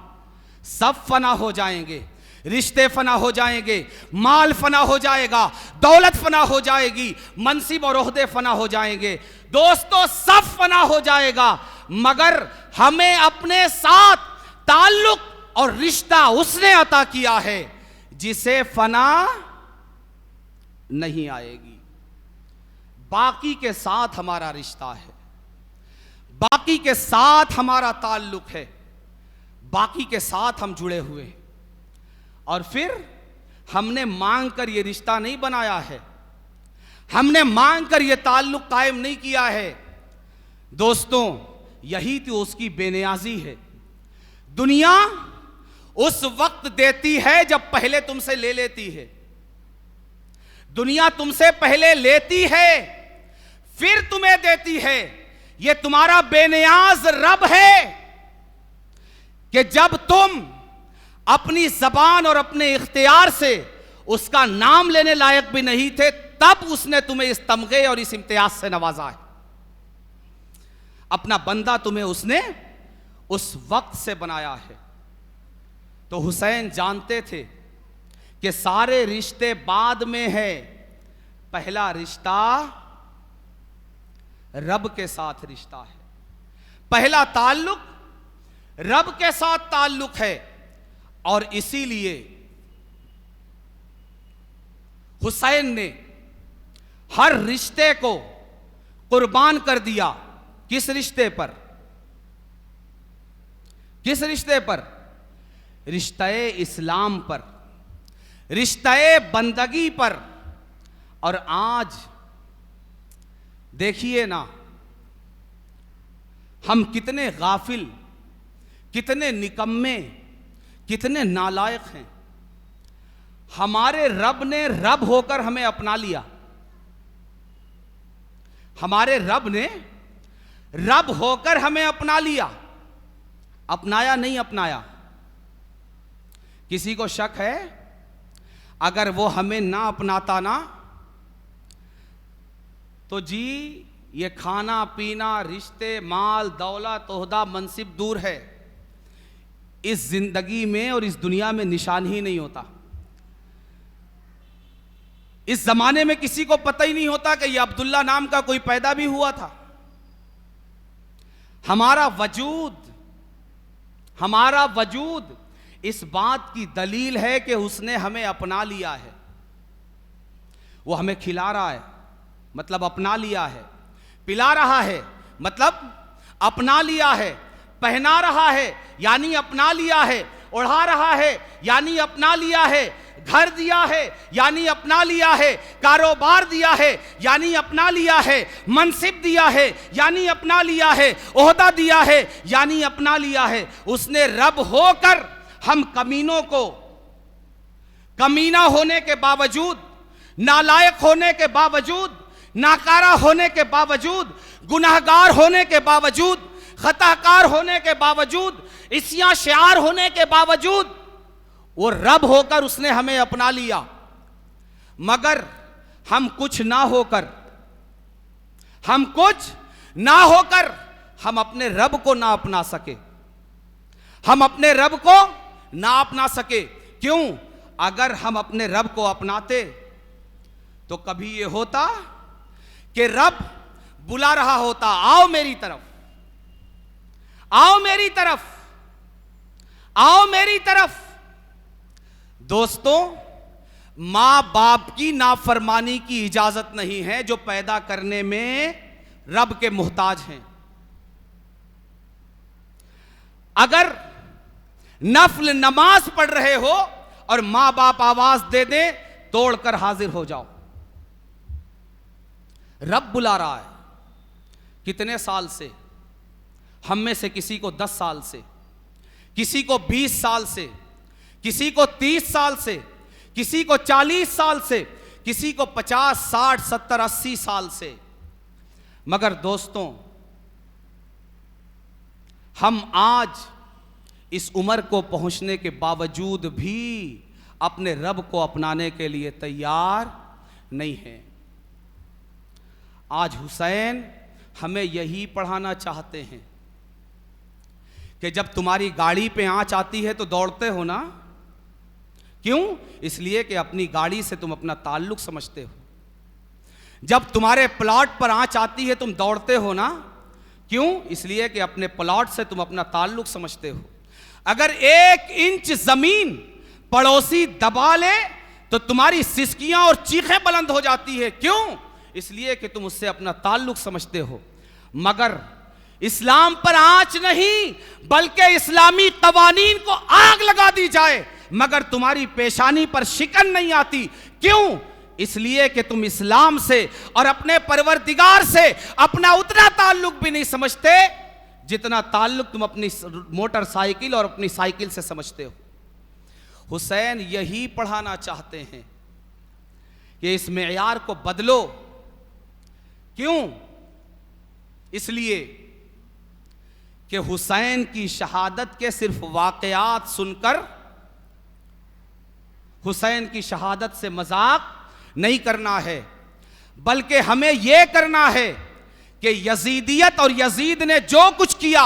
सब फना हो जाएंगे, रिश्ते फना हो जाएंगे, माल फना हो जाएगा, दौलत फना हो जाएगी, मनसिब और ओहदे फना हो जाएंगे। दोस्तों सब फना हो जाएगा, मगर हमें अपने साथ ताल्लुक और रिश्ता उसने अता किया है जिसे फना नहीं आएगी। बाकी के साथ हमारा रिश्ता है, बाकी के साथ हमारा ताल्लुक है, बाकी के साथ हम जुड़े हुए हैं। और फिर हमने मांग कर यह रिश्ता नहीं बनाया है, हमने मांग कर यह ताल्लुक कायम नहीं किया है। दोस्तों यही तो उसकी बेनियाजी है। दुनिया उस वक्त देती है जब पहले तुमसे ले लेती है। दुनिया तुमसे पहले लेती है फिर तुम्हें देती है। यह तुम्हारा बेनियाज रब है कि जब तुम अपनी जबान और अपने इख्तियार से उसका नाम लेने लायक भी नहीं थे, तब उसने तुम्हें इस तमगे और इस इम्तियाज से नवाजा है। अपना बंदा तुम्हें उसने उस वक्त से बनाया है। तो हुसैन जानते थे कि सारे रिश्ते बाद में है, पहला रिश्ता रब के साथ रिश्ता है, पहला ताल्लुक रब के साथ ताल्लुक है। और इसीलिए हुसैन ने हर रिश्ते को कुर्बान कर दिया। किस रिश्ते पर? किस रिश्ते पर? रिश्ते इस्लाम पर, रिश्ते बंदगी पर। और आज देखिए ना, हम कितने गाफिल, कितने निकम्मे, कितने नालायक हैं। हमारे रब ने रब होकर हमें अपना लिया। हमारे रब ने रब होकर हमें अपना लिया। अपनाया नहीं अपनाया? किसी को शक है अगर वो हमें ना अपनाता ना, तो जी ये खाना पीना, रिश्ते, माल, दौलत, ओहदा, मनसिब दूर है, इस जिंदगी में और इस दुनिया में निशान ही नहीं होता। इस जमाने में किसी को पता ही नहीं होता कि ये अब्दुल्ला नाम का कोई पैदा भी हुआ था। हमारा वजूद इस बात की दलील है कि उसने हमें अपना लिया है। वो हमें खिला रहा है, मतलब अपना लिया है। पिला रहा है, मतलब अपना लिया है। पहना रहा है, यानी अपना लिया है। ओढ़ा रहा है, यानी अपना लिया है। घर दिया है, यानी अपना लिया है। कारोबार दिया है, यानी अपना लिया है। मनसिब दिया है, यानी अपना लिया है। ओहदा दिया है, यानी अपना लिया है। उसने रब होकर हम कमीनों को, कमीना होने के बावजूद, नालायक होने के बावजूद, नाकारा होने के बावजूद, गुनाहगार होने के बावजूद, खताकार होने के बावजूद, इसियां शार होने के बावजूद, वो रब होकर उसने हमें अपना लिया। मगर हम कुछ ना होकर, हम अपने रब को ना अपना सके। हम अपने रब को ना अपना सके। क्यों? अगर हम अपने रब को अपनाते तो कभी ये होता कि रब बुला रहा होता, आओ मेरी तरफ, आओ मेरी तरफ, आओ मेरी तरफ। दोस्तों, मां बाप की नाफरमानी की इजाजत नहीं है जो पैदा करने में रब के मोहताज हैं। अगर नफल नमाज पढ़ रहे हो और मां बाप आवाज दे दें, तोड़कर हाजिर हो जाओ। रब बुला रहा है, कितने साल से? हम में से किसी को 10 साल से, किसी को 20 साल से, किसी को 30 साल से, किसी को 40 साल से, किसी को 50, 60, 70, 80 साल से। मगर दोस्तों, हम आज इस उम्र को पहुंचने के बावजूद भी अपने रब को अपनाने के लिए तैयार नहीं हैं। आज हुसैन हमें यही पढ़ाना चाहते हैं कि जब तुम्हारी गाड़ी पे आंच आती है तो दौड़ते हो ना? क्यों? इसलिए कि अपनी गाड़ी से तुम अपना ताल्लुक समझते हो। जब तुम्हारे प्लॉट पर आंच आती है तुम दौड़ते हो ना? क्यों? इसलिए कि अपने प्लॉट से तुम अपना ताल्लुक समझते हो। अगर 1 इंच जमीन पड़ोसी दबा ले तो तुम्हारी सिसकियां और चीखें बुलंद हो जाती है। क्यों? इसलिए कि तुम उससे अपना ताल्लुक समझते हो। मगर इस्लाम पर आंच नहीं, बल्कि इस्लामी कवानीन को आग लगा दी जाए, मगर तुम्हारी पेशानी पर शिकन नहीं आती। क्यों? इसलिए कि तुम इस्लाम से और अपने परवरदिगार से अपना उतना ताल्लुक भी नहीं समझते जितना ताल्लुक तुम अपनी मोटरसाइकिल और अपनी साइकिल से समझते हो। हुसैन यही पढ़ाना चाहते हैं कि इस मेयार को बदलो। क्यों? इसलिए कि हुसैन की शहादत के सिर्फ वाकयात सुनकर हुसैन की शहादत से मजाक नहीं करना है, बल्कि हमें यह करना है कि यजीदियत और यजीद ने जो कुछ किया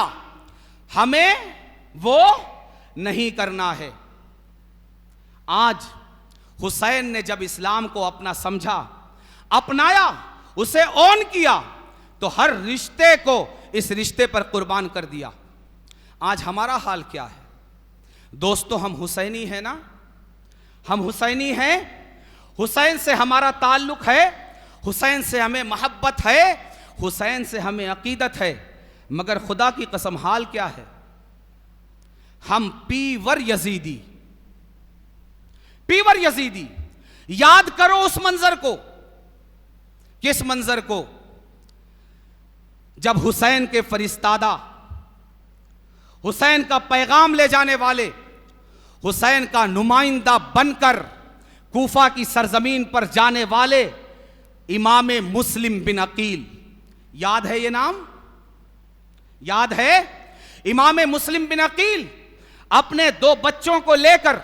हमें वो नहीं करना है। आज हुसैन ने जब इस्लाम को अपना समझा, अपनाया, उसे ऑन किया, तो हर रिश्ते को इस रिश्ते पर कुर्बान कर दिया। आज हमारा हाल क्या है? दोस्तों, हम हुसैनी हैं ना? हम हुसैनी हैं। हुसैन से हमारा ताल्लुक है, हुसैन से हमें मोहब्बत है, हुसैन से हमें अकीदत है। मगर खुदा की कसम हाल क्या है? हम पीवर यजीदी, पीवर यजीदी। याद करो उस मंजर को। किस मंजर को? जब हुसैन के फरिश्तादा, हुसैन का पैगाम ले जाने वाले, हुसैन का नुमाइंदा बनकर कूफा की सरजमीन पर जाने वाले इमाम मुस्लिम बिन अकील, याद है ये नाम? याद है? इमाम मुस्लिम बिन अकील अपने 2 बच्चों को लेकर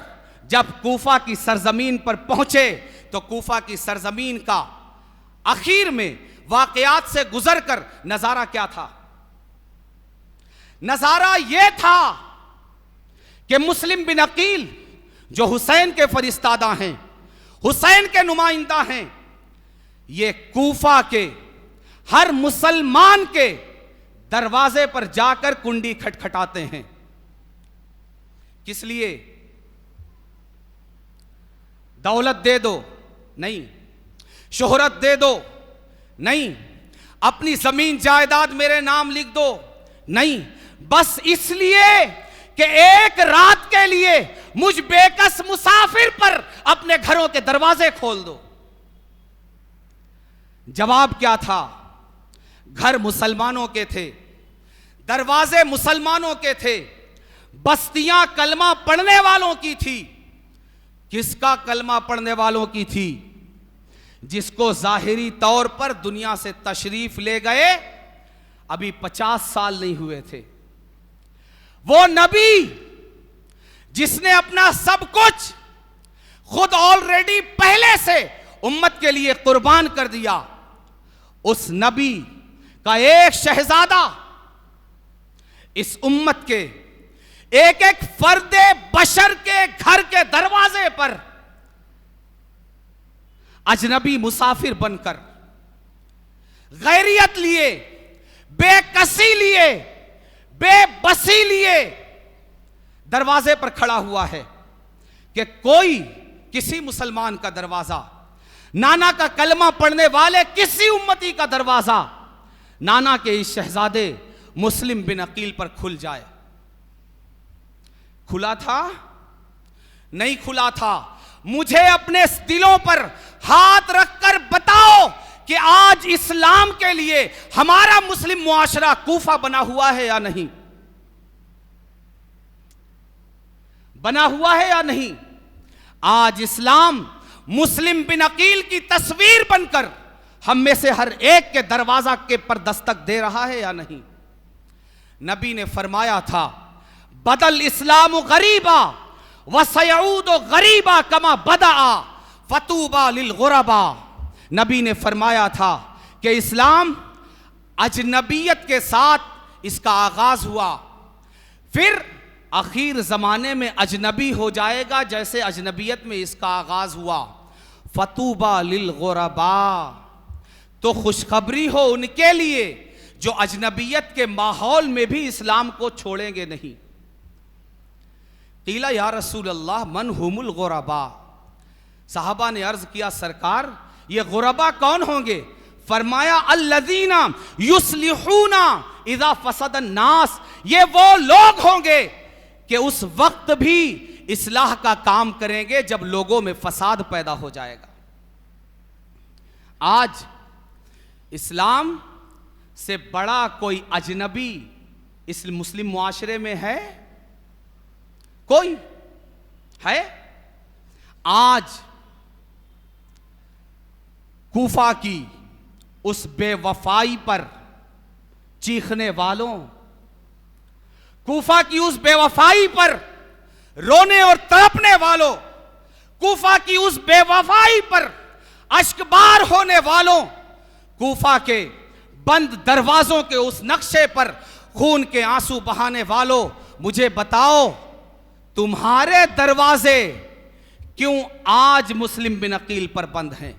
जब कूफा की सरजमीन पर पहुंचे तो कूफा की सरजमीन का आखिर में वाकयात से गुजरकर नजारा क्या था? नजारा यह था कि मुस्लिम बिन अकील जो हुसैन के फरिश्तादा हैं, हुसैन के नुमाइंदा हैं, ये कूफा के हर मुसलमान के दरवाजे पर जाकर कुंडी खटखटाते हैं। किस लिए? दौलत दे दो? नहीं। शोहरत दे दो? नहीं। अपनी जमीन जायदाद मेरे नाम लिख दो? नहीं। बस इसलिए कि एक रात के लिए मुझ बेकस मुसाफिर पर अपने घरों के दरवाजे खोल दो। जवाब क्या था? घर मुसलमानों के थे, दरवाजे मुसलमानों के थे, बस्तियां कलमा पढ़ने वालों की थी। किसका कलमा पढ़ने वालों की थी? जिसको जाहिरी तौर पर दुनिया से तशरीफ ले गए अभी 50 साल नहीं हुए थे। वो नबी जिसने अपना सब कुछ खुद ऑलरेडी पहले से उम्मत के लिए कुर्बान कर दिया, उस नबी का एक शहजादा इस उम्मत के एक एक फर्दे बशर के घर के दरवाजे पर अजनबी मुसाफिर बनकर गैरियत लिए, बेकसी लिए, बेबसी लिए दरवाजे पर खड़ा हुआ है कि कोई किसी मुसलमान का दरवाजा, नाना का कलमा पढ़ने वाले किसी उम्मती का दरवाजा नाना के इस शहजादे मुस्लिम बिन अकील पर खुल जाए। खुला था? नहीं खुला था। मुझे अपने दिलों पर हाथ रखकर बताओ कि आज इस्लाम के लिए हमारा मुस्लिम मुआशरा कूफा बना हुआ है या नहीं, बना हुआ है या नहीं। आज इस्लाम मुस्लिम बिन अकील की तस्वीर बनकर हम में से हर एक के दरवाजा के पर दस्तक दे रहा है या नहीं। नबी ने फरमाया था, बदल इस्लाम गरीबा व सयऊद गरीबा कमा बदा फतूबा लिल गुरबा। नबी ने फरमाया था कि इस्लाम अजनबियत के साथ इसका आगाज हुआ, फिर आखिर जमाने में अजनबी हो जाएगा जैसे अजनबियत में इसका आगाज हुआ। फतूबा लिल गुरबा, तो खुशखबरी हो उनके लिए जो अजनबियत के माहौल में भी इस्लाम को छोड़ेंगे नहीं। कीला या रसूल अल्लाह मन हुमुल गुरबा। साहबा ने अर्ज किया, सरकार ये गुरबा कौन होंगे? फरमाया अल्लज़ीना युस्लिहूना इज़ा फसदन नास, ये वो लोग होंगे कि उस वक्त भी इस्लाह का काम करेंगे जब लोगों में फसाद पैदा हो जाएगा। आज इस्लाम से बड़ा कोई अजनबी इस मुस्लिम मुआशरे में है? कोई है? आज कूफा की उस बेवफाई पर चीखने वालों, कूफा की उस बेवफाई पर रोने और तड़पने वालों, कूफा की उस बेवफाई पर अश्कबार होने वालों, कूफा के बंद दरवाजों के उस नक्शे पर खून के आंसू बहाने वालों, मुझे बताओ तुम्हारे दरवाजे क्यों आज मुस्लिम बिन अकील पर बंद हैं?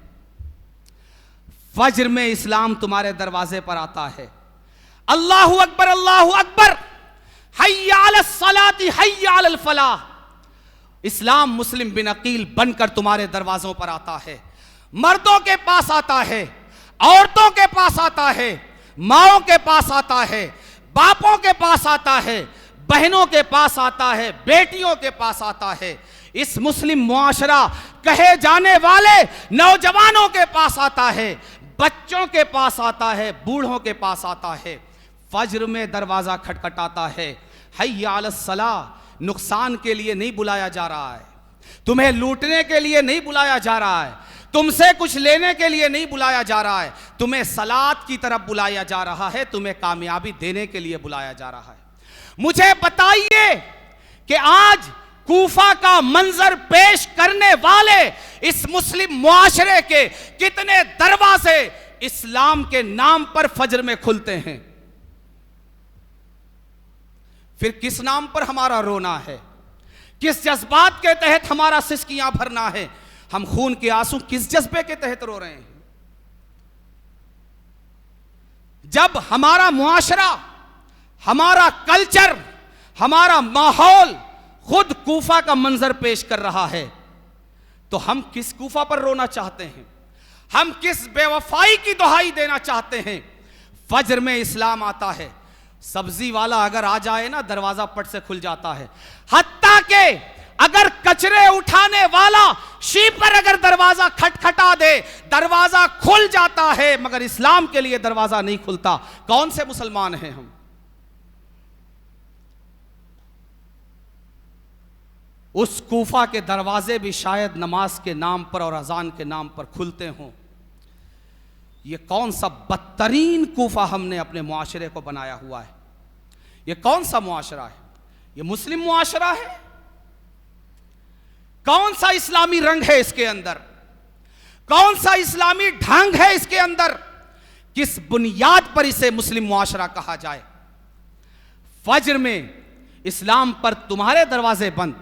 फज्र में इस्लाम तुम्हारे दरवाजे पर आता है, अल्लाहु अकबर अल्लाहु अकबर, हय्या अलस सलाती हय्या अलल फलाह। इस्लाम मुस्लिम बिन अकील बनकर तुम्हारे दरवाजों पर आता है, मर्दों के पास आता है, औरतों के पास आता है, माओं के पास आता है, बापों के पास आता है, बहनों के पास आता है, बेटियों के पास आता है। इस मुस्लिम मुआशरा कहे जाने वाले नौजवानों के पास आता है, बच्चों के पास आता है, बूढ़ों के पास आता है। फज्र में दरवाजा खटखटाता है, हय्या अलस सलाह। नुकसान के लिए नहीं बुलाया जा रहा है, तुम्हें लूटने के लिए नहीं बुलाया जा रहा है, तुमसे कुछ लेने के लिए नहीं बुलाया जा रहा है, तुम्हें सलात की तरफ बुलाया जा रहा है, तुम्हें कामयाबी देने के लिए बुलाया जा रहा है। मुझे बताइए कि आज कूफा का मंजर पेश करने वाले इस मुस्लिम मुआशरे के कितने दरवाजे इस्लाम के नाम पर फज्र में खुलते हैं? फिर किस नाम पर हमारा रोना है? किस जज्बात के तहत हमारा सिसकियां भरना है? हम खून के आंसू किस जज्बे के तहत रो रहे हैं? जब हमारा मुआशरा, हमारा कल्चर, हमारा माहौल खुद कूफा का मंजर पेश कर रहा है, तो हम किस कूफा पर रोना चाहते हैं? हम किस बेवफाई की दुहाई देना चाहते हैं? फज्र में इस्लाम आता है, सब्जी वाला अगर आ जाए ना, दरवाजा पट से खुल जाता है। हत्ता के अगर कचरे उठाने वाला शीपर अगर दरवाजा खटखटा दे, दरवाजा खुल जाता है, मगर इस्लाम के लिए दरवाजा नहीं खुलता। कौन से मुसलमान हैं हम? उस कूफा के दरवाजे भी शायद नमाज के नाम पर और अजान के नाम पर खुलते हों। ये कौन सा बदतरीन कूफा हमने अपने मुआशरे को बनाया हुआ है? ये कौन सा मुआशरा है? ये मुस्लिम मुआशरा है? कौन सा इस्लामी रंग है इसके अंदर? कौन सा इस्लामी ढंग है इसके अंदर? किस बुनियाद पर इसे मुस्लिम मुआशरा कहा जाए? फज्र में इस्लाम पर तुम्हारे दरवाजे बंद,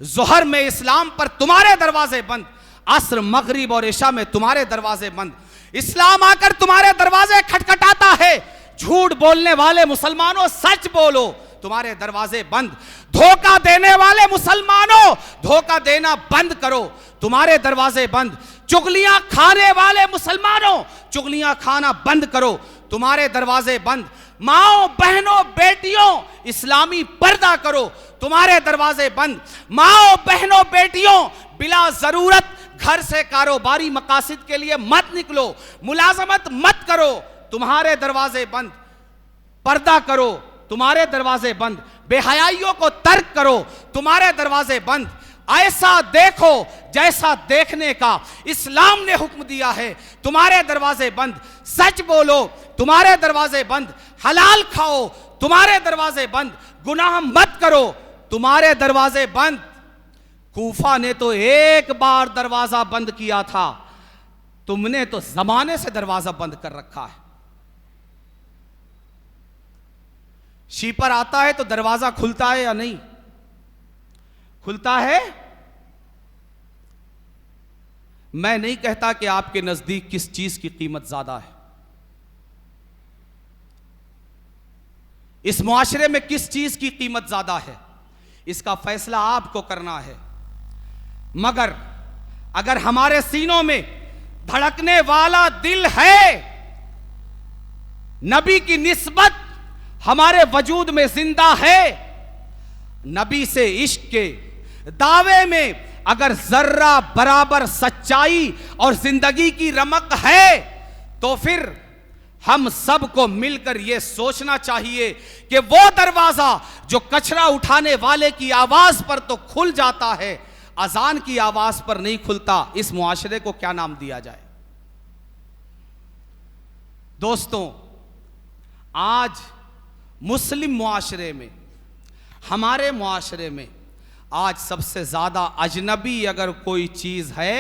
जोहर में इस्लाम पर तुम्हारे दरवाजे बंद, असर मगरिब और इशा में तुम्हारे दरवाजे बंद। इस्लाम आकर तुम्हारे दरवाजे खटखटाता है, झूठ बोलने वाले मुसलमानों सच बोलो, तुम्हारे दरवाजे बंद। धोखा देने वाले मुसलमानों धोखा देना बंद करो, तुम्हारे दरवाजे बंद। चुगलियां खाने वाले मुसलमानों चुगलियां खाना बंद करो, तुम्हारे दरवाजे बंद। माओ बहनों बेटियों इस्लामी पर्दा करो, तुम्हारे दरवाजे बंद। माओ बहनों बेटियों बिला जरूरत घर से कारोबारी मकासद के लिए मत निकलो, मुलाजमत मत करो, तुम्हारे दरवाजे बंद। पर्दा करो, तुम्हारे दरवाजे बंद। बेहयाइयों को तर्क करो, तुम्हारे दरवाजे बंद। ऐसा देखो जैसा देखने का इस्लाम ने हुक्म दिया है, तुम्हारे दरवाजे बंद। सच बोलो, तुम्हारे दरवाजे बंद। हलाल खाओ, तुम्हारे दरवाजे बंद। गुनाह मत करो, तुम्हारे दरवाजे बंद। कूफा ने तो एक बार दरवाजा बंद किया था, तुमने तो जमाने से दरवाजा बंद कर रखा है। शीपर आता है तो दरवाजा खुलता है या नहीं खुलता है? मैं नहीं कहता कि आपके नजदीक किस चीज की कीमत ज्यादा है, इस मुआशरे में किस चीज की कीमत ज्यादा है, इसका फैसला आपको करना है। मगर अगर हमारे सीनों में धड़कने वाला दिल है, नबी की निस्बत हमारे वजूद में जिंदा है, नबी से इश्क के दावे में अगर जर्रा बराबर सच्चाई और जिंदगी की रमक है, तो फिर हम सबको मिलकर यह सोचना चाहिए कि वो दरवाजा जो कचरा उठाने वाले की आवाज पर तो खुल जाता है, अजान की आवाज पर नहीं खुलता, इस मुआशरे को क्या नाम दिया जाए? दोस्तों, आज मुस्लिम मुआशरे में, हमारे मुआशरे में आज सबसे ज्यादा अजनबी अगर कोई चीज है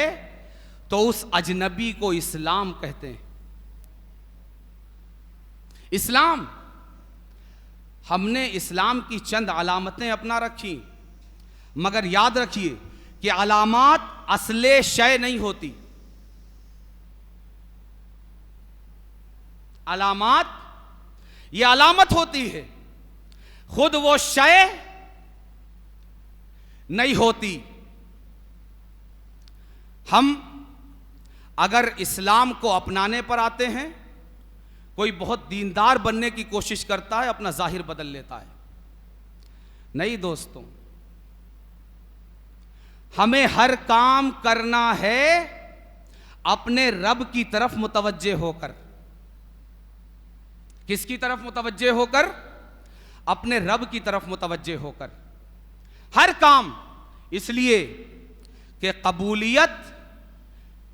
तो उस अजनबी को इस्लाम कहते हैं। इस्लाम, हमने इस्लाम की चंद अलामतें अपना रखी, मगर याद रखिए कि अलामात असले शय नहीं होती। अलामात ये अलामत होती है, खुद वो शय नहीं होती। हम अगर इस्लाम को अपनाने पर आते हैं, कोई बहुत दीनदार बनने की कोशिश करता है, अपना जाहिर बदल लेता है। नहीं दोस्तों, हमें हर काम करना है अपने रब की तरफ मुतवज्जे होकर। किसकी तरफ मुतवज्जे होकर? अपने रब की तरफ मुतवज्जे होकर हर काम, इसलिए कि कबूलियत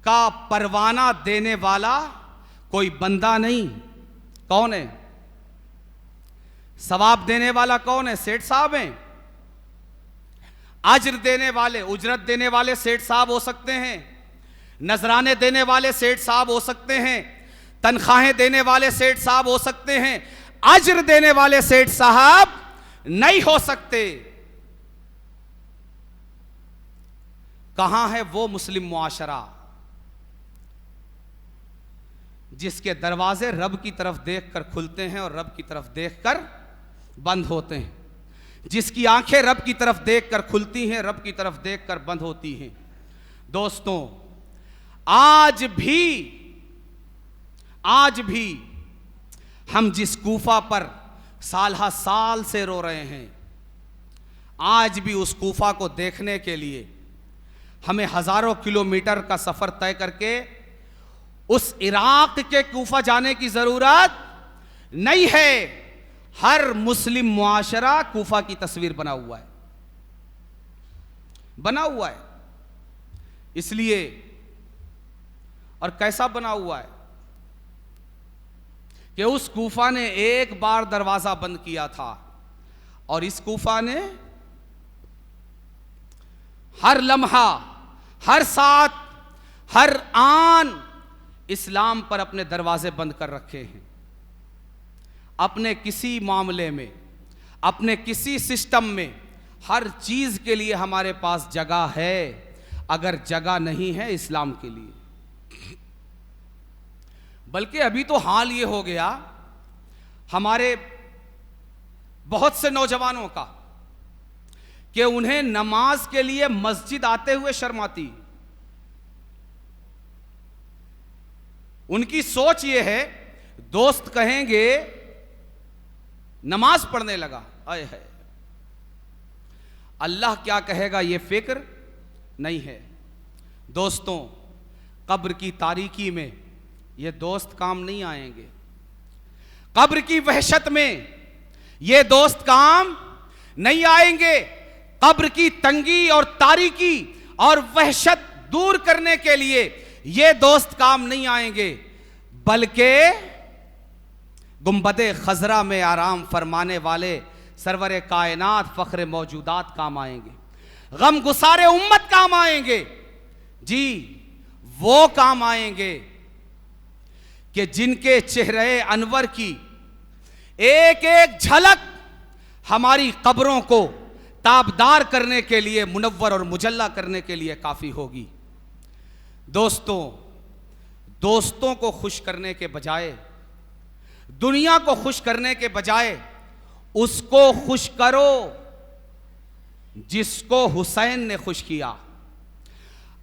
का परवाना देने वाला कोई बंदा नहीं। कौन है? सवाब देने वाला कौन है? सेठ साहब हैं। अज्र देने वाले, उजरत देने वाले सेठ साहब हो सकते हैं, नजराने देने वाले सेठ साहब हो सकते हैं, तनख्वाहें देने वाले सेठ साहब हो सकते हैं, अज्र देने वाले सेठ साहब नहीं हो सकते। कहां है वो मुस्लिम मुआशरा जिसके दरवाजे रब की तरफ देखकर खुलते हैं और रब की तरफ देखकर बंद होते हैं, जिसकी आंखें रब की तरफ देखकर खुलती हैं, रब की तरफ देखकर बंद होती हैं। दोस्तों, आज भी हम जिस कूफा पर साल साल से रो रहे हैं, आज भी उस कूफा को देखने के लिए हमें हजारों किलोमीटर का सफर तय करके उस इराक के कूफा जाने की जरूरत नहीं है। हर मुस्लिम मुआशरा कूफा की तस्वीर बना हुआ है। इसलिए, और कैसा बना हुआ है कि उस कूफा ने एक बार दरवाजा बंद किया था और इस कूफा ने हर लम्हा, हर साथ, हर आन इस्लाम पर अपने दरवाजे बंद कर रखे हैं। अपने किसी मामले में, अपने किसी सिस्टम में, हर चीज के लिए हमारे पास जगह है, अगर जगह नहीं है इस्लाम के लिए। बल्कि अभी तो हाल ये हो गया हमारे बहुत से नौजवानों का कि उन्हें नमाज के लिए मस्जिद आते हुए शर्म आती। उनकी सोच ये है, दोस्त कहेंगे नमाज पढ़ने लगा, आए है, अल्लाह क्या कहेगा ये फिक्र नहीं है। दोस्तों, कब्र की तारीकी में ये दोस्त काम नहीं आएंगे। कब्र की वहशत में ये दोस्त काम नहीं आएंगे। कब्र की तंगी और तारीकी और वहशत दूर करने के लिए ये दोस्त काम नहीं आएंगे, बल्कि गुंबदे खजरा में आराम फरमाने वाले सरवरे कायनात फख्रे मौजूदात काम आएंगे। गम गुसारे उम्मत काम आएंगे। जी, वो काम आएंगे कि जिनके चेहरे अनवर की एक एक झलक हमारी कब्रों को ताबदार करने के लिए, मुनव्वर और मुजल्ला करने के लिए काफी होगी। दोस्तों को खुश करने के बजाय, दुनिया को खुश करने के बजाय उसको खुश करो जिसको हुसैन ने खुश किया।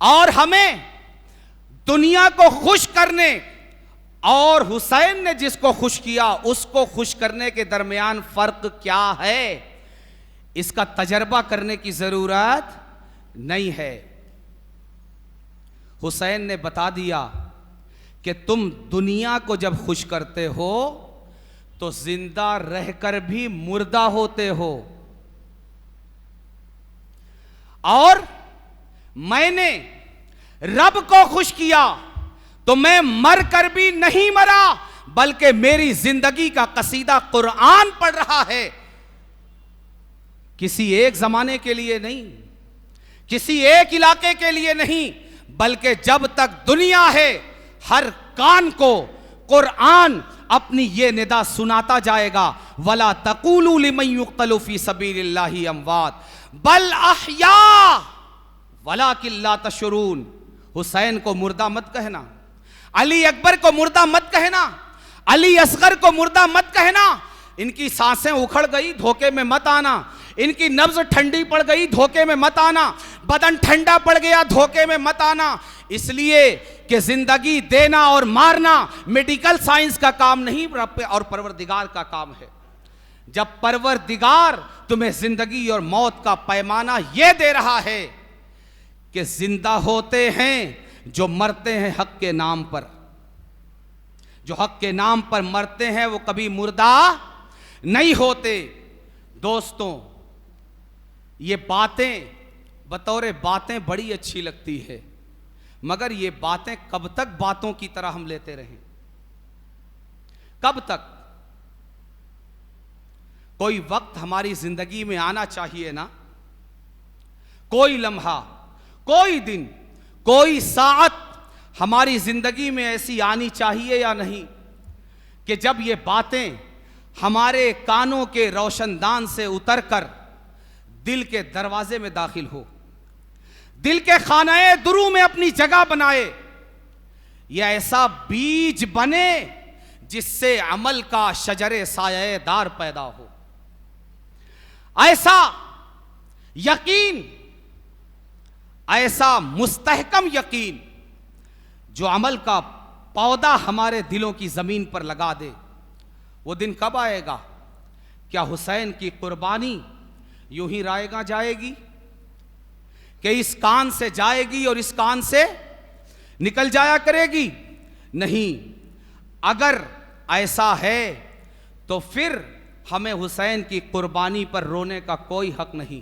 और हमें दुनिया को खुश करने और हुसैन ने जिसको खुश किया उसको खुश करने के दरमियान फर्क क्या है, इसका तजर्बा करने की जरूरत नहीं है। हुसैन ने बता दिया कि तुम दुनिया को जब खुश करते हो तो जिंदा रहकर भी मुर्दा होते हो, और मैंने रब को खुश किया तो मैं मर कर भी नहीं मरा, बल्कि मेरी जिंदगी का कसीदा कुरान पढ़ रहा है। किसी एक जमाने के लिए नहीं, किसी एक इलाके के लिए नहीं, बल्कि जब तक दुनिया है हर कान को कुरान अपनी ये निदा सुनाता जाएगा, वला तक़ूलू लिमन युक़्तलू फ़ी सबीलिल्लाहि अमवात बल अहया वलाकिन ला तशऊरून। हुसैन को मुर्दा मत कहना, अली अकबर को मुर्दा मत कहना, अली असगर को मुर्दा मत कहना। इनकी सांसें उखड़ गई, धोखे में मत आना। इनकी नब्ज ठंडी पड़ गई, धोखे में मत आना। बदन ठंडा पड़ गया, धोखे में मत आना। इसलिए कि जिंदगी देना और मारना मेडिकल साइंस का काम नहीं, रब और परवरदिगार का काम है। जब परवरदिगार तुम्हें जिंदगी और मौत का पैमाना यह दे रहा है कि जिंदा होते हैं जो मरते हैं हक के नाम पर, जो हक के नाम पर मरते हैं वो कभी मुर्दा नहीं होते। दोस्तों, ये बातें बतौर बातें बड़ी अच्छी लगती है, मगर ये बातें कब तक बातों की तरह हम लेते रहें? कब तक? कोई वक्त हमारी जिंदगी में आना चाहिए ना, कोई लम्हा, कोई दिन, कोई साअत हमारी जिंदगी में ऐसी आनी चाहिए या नहीं कि जब ये बातें हमारे कानों के रोशनदान से उतरकर दिल के दरवाजे में दाखिल हो, दिल के खानाए दुरू में अपनी जगह बनाए, यह ऐसा बीज बने जिससे अमल का शजरे सायेदार पैदा हो, ऐसा यकीन, ऐसा मुस्तहकम यकीन जो अमल का पौधा हमारे दिलों की जमीन पर लगा दे। वो दिन कब आएगा? क्या हुसैन की कुर्बानी यूं ही रायगा जाएगी कि इस कान से जाएगी और इस कान से निकल जाया करेगी? नहीं। अगर ऐसा है तो फिर हमें हुसैन की कुर्बानी पर रोने का कोई हक नहीं।